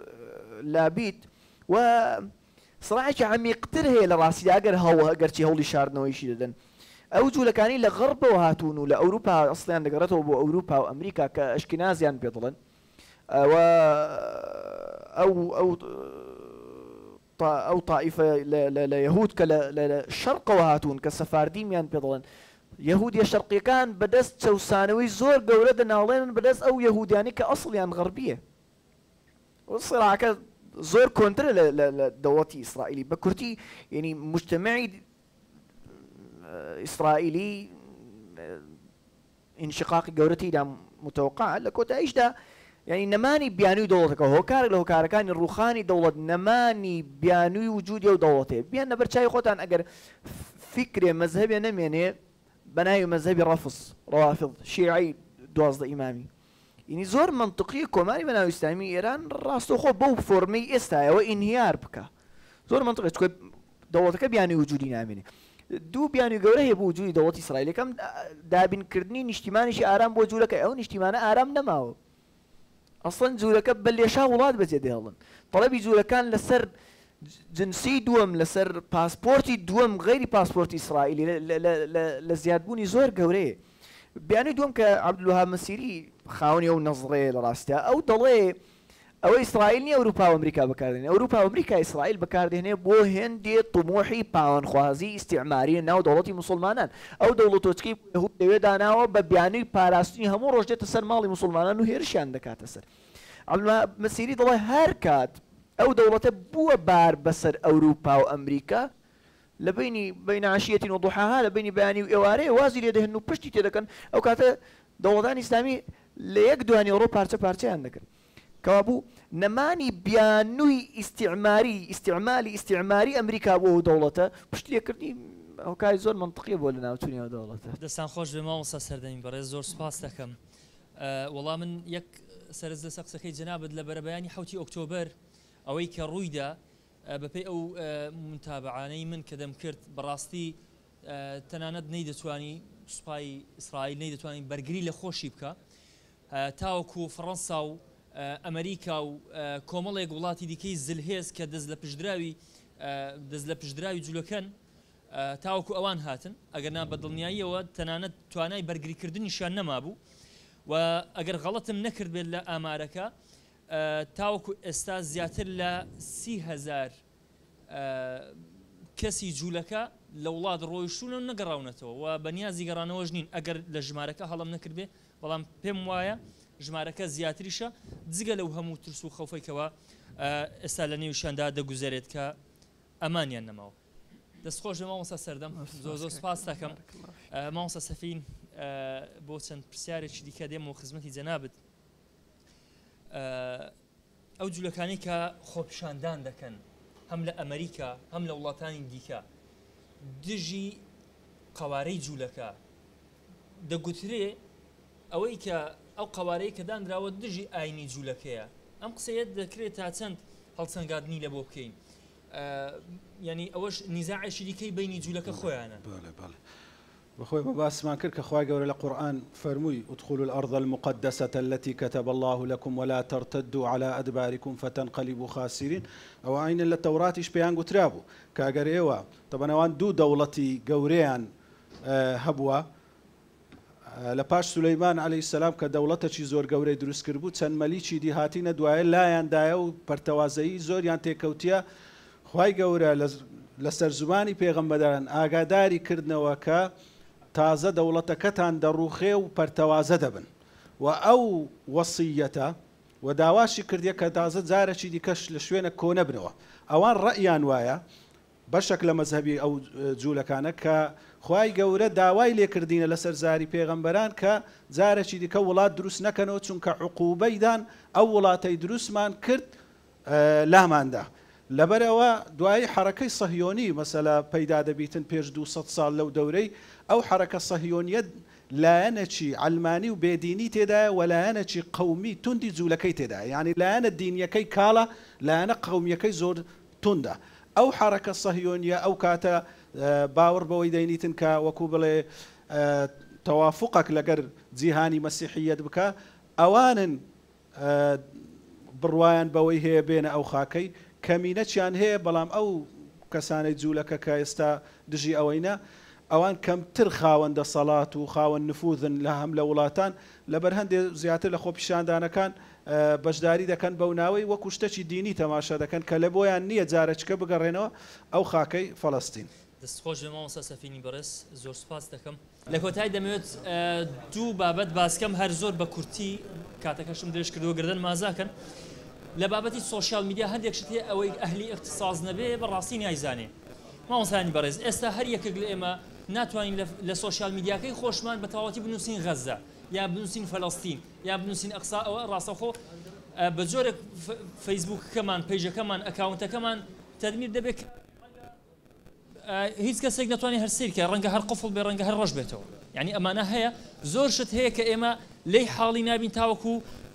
لابيد و صراحة عم يقتره لراسي أجر هو أجرتي هولي شارنا ويشي دن أوجو لكاني لغرب وهاتون ولا أوروبا أصلاً نقرته بأوروبا وأمريكا كأشكنازيان بيضلن أو طائفة ليهود كالشرق وهاتون كسفارديميان بيضلن يهودية شرقية كان بدست سوسانوي زور قولد ناولين بدست أو يهودياني كأصل يعني غربية والصراحة زور كونتر لدولتي إسرائيلي بكرتي يعني مجتمعي إسرائيلي انشقاقي قورتي دا متوقع لكوتا إيش دا يعني نماني بيانوي دولتك هو كار له كاركان الروخاني دولة نماني بيانوي وجودي ودولته بيان برشاي خوتان أجر فكرة مذهبي نمينه بناي مذهبي روافض شيعي دوازد إمامي يعني زور منطقية كماني بناوي إسلامي إيران راستو خو بو فورمي إستايا وإنهيار بكا زور منطقية تكون دولتك بيانوي وجودي نامينه دو بيانوي قوله هي بوجودي دولة إسرائيل كم دابين كردني نشتماني شي آرام بوجودك أو نشتمانه آرام نماو أصلاً زولك بليشا ولاد بزيده هلن طلبي زولكان لسر جنسي دوم لسر باسبورتي دوم غير باسبورتي إسرائيلي لزياد بوني زور قوري بياني دوم كعبد الوهاب مسيري خاوني أو نظري لراستها أو ضلي أو إسرائيلي أوروبا وأمريكا بكاردين أوروبا وأمريكا إسرائيل بكاردين بو هندي طموحي باون خوازي استعماري ناو دولتي مسلمانان أو دولة تشكي يهود دانا وببياني باراستني همو روجدة تسر مالي مسلمانان وهيرشان دكات تسر عبد مسيري ضلي هاركات أو دولة بو بار بسر أوروبا وأمريكا بين عشية وضحاها لبين بياني وإواري وازي ليده إنه بشتي تدكن أو كاتا دولتان إسلامي ليقدو أن أوروبا بارتي عندكن كابو نماني بيانوي استعماري أمريكا وهو دولته بشتي يكرني أو كاي زور منطقية بولنا وتوني دولته دستان خوش بما وصل سردين برز زور سپاس دكم والله من يك سرز سقسكي جنابد لبربياني حوتي أكتوبر أو يك رويدا ببي أو متابعاني من كدم كرت براستي تناند نيدتواني سباي إسرائيل نيدتواني برجري لخوشي بكا تاوكو فرنسا ئەمریکا و کۆمەڵێک وڵاتی دیکەی زلهێز کە دەست لە پشدراوی جوولەکەن تاوەکو ئەوان هاتن ئەگەرنا بە دڵنیاییەوە تەنانەت توانای بەرگریکردنیشیان نەمابوو و ئەگەر غەڵەتم نەکرد بێت لە ئامارەکە تاوەکو ئێستا زیاتر لە 30,000 کەسی جوولەکە لە وڵات ڕۆیشتوونە و نەگەڕاونەتەوە و بەنیازی گەڕانەوەش نین ئەگەر لە ژمارەکە هەڵم نەکرد بێ بەڵام پێم وایە ژمارەکە زیاتریشە جگە لەو هەموو ترس و خەوفێکەوە ئێستا لە نێوشاندا دەگوزارێت کە ئەمانیان نەماوە. دەستخۆش بە مامۆستا سەردەم زۆر سپاس دەکەم مامۆستا سەفین بۆ چەند پرسیارێکی دیکە دێمەوە خزمەتی جەنابت. ئەو جوولەکانی کە خۆپیشاندان دەکەن هەم لە ئەمریکا هەم لە وڵاتانی دیکە دژی قوارەی جوولەکە دەگوترێ ئەوەی کە ئەو قوارەی کە دانراوە دژی ئاینی جوولەکەیە ئەم قسەیە دەکرێت تا چەند هەڵسەنگاندنی لە بۆ بکەین ینی ئەوەش نیزاعێکی دیکەی بینی جوولەکە خۆیانە. بخوي باباس ما كرك أخوي قول القرآن فرموي ادخلوا الأرض المقدسة التي كتب الله لكم ولا ترتدوا على أدباركم فتنقلبوا خاسرين أو عين التوراة إيش بيان قترابو كأجريوا طبعا وان دو دولتي جوريان هبوا لباش سليمان عليه السلام كدولته شي زور جوري دروس كربو تن مليشي دي هاتين دواء لا يندايو برتوازي زور ينتي كوتيا أخوي جوري لسرزماني بيغمبران آقاداري كردنا وكا تازە دەوڵەتەکەتان دەڕوخێ و پەرتەوازە دەبن و ئەو وەسیەتە و داواشی کردیە کە تازە جارێکی دیکەش لە شوێنە کۆنە بنەوە ئەوان ڕەئیان وایە بەشێک لە مەزهەبی ئەو جوولەکانە کە خوای گەورە داوای لێکردینە لەسەر زاری پێغەمبەران کە جارێکی دیکە وڵات دروست نەکەنەوە چونکە عقوبەیدان ئەو وڵاتەی دروستمان کرد لاماندا لەبەرەوە دوای حرەکەی سەهیۆنی مەسەلا پەیدا دەبیتن پێش 200 ساڵ لەو دەورەی ئەو حرەکە سەهیۆنیەت لایەنێکی ئەلمانی و بێدینی تێدایە و لایەنێکی قەومی توندی جوولەکەی تێدایە یعنی لایەنە دینیەکەی کاڵە لایەنە قەومیەکەی زۆر توندە ئەو حرەکە سەهیۆنیە ئەو کاتە باوەڕ بەوەی دەینیتن کە وەکو بڵێ تەوافقێک لەگەر جیهانی مەسیحیەت بکە ئەوانن بڕوایان بەوەی هەیە بێنە ئەو خاکەی کەمینەچیان هەیە بەڵام ئەو کەسانەی جوولەکە کە ئێستا دژی ئەوەینە ئەوان کەمتر خاوەندە سەڵات و خاوەن نفوذن لە هەم لە وڵاتان لەبەر هەندێک زیاتر لە خۆپیشاندانەکان بەشداری دەکەن بەو ناوەی وەکو شتێکی دینی تەماشا دەکەن کە لە بۆیان نییە جارێککە بگەڕێنەوە ئەو خاکەی فەڵەستین. دەستخۆش بە مامۆستا سەفینی بەڕێز زۆر سوپاس دەکەم. لە کۆتایی دەمەوێت دوو بابەت باسکەم هەر زۆر بە کورتی کاتەکەشم درێژ کردەوە گردن مازاکەن لە بابەتی سۆشیال میدیا هەندێک شت هەیە ئەوەی ئەهلی اختصاص نەبێ بەڕاستی نایزانێ. مامۆستانی بەڕێز ئێستا هەر یەکێک لە ئێمە ناتوانین لە سۆشیال میدیاکەی خۆشمان بە تەواوەتی بنووسین غەزە یا بنووسین فەلەستین یا بنووسین ئەقسا ئەوە ڕاستەوخۆ بە جۆرێک فەیسبووکەکەمان پەیژەکەمان ئەکاونتەکەمان تەدمیر دەبێت هیچ کەسێک ناتوانێت هەر سیرکە ڕەنگە هەر قفڵ بێ ڕەنگە هەر ڕەش بێتەوە یعنی ئەمانە هەیە زۆر شت هەیە کە ئێمە لێی حاڵی نابین تاوەکو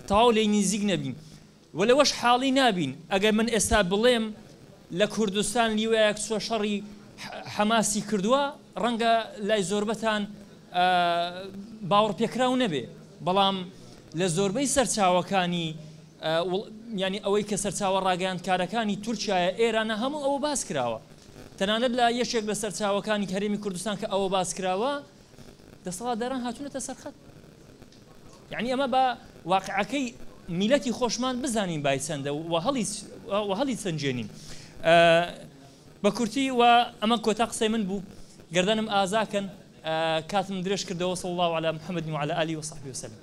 تەواو لێی نزیک نەبین وەلەوەش حاڵی نابین ئەگەر من ئێستا بڵێم لە کوردستان لیوەیەک چوە شەڕی حەماسی کردووە ڕەنگە لای زۆربەتان باوەڕ پێکراو نەبێ بەڵام لە زۆربەی سەرچاوەکانی ینی ئەوەی کە سەرچاوە ڕاگەیاندکارەکانی تورکیایە ئێرانە هەموو ئەوە باس کراوە تەنانەت لە یەکێک لە سەرچاوەکانی هەرێمی کوردستان کە ئەوە باس کراوە دەسەڵاتداران هاتوونەتە سەرخەت یعنی ئەمە بە واقعەکەی میلەتی خۆشمان بزانین بای چەندە و هەڵی سنجێنین بە کورتی و ئەمە کۆتا قسەی من بوو گردنم ئازاکەن کاتم درێژ کردەوە صلی الله علی محەممەد وعلى آله وصحبه وسلم.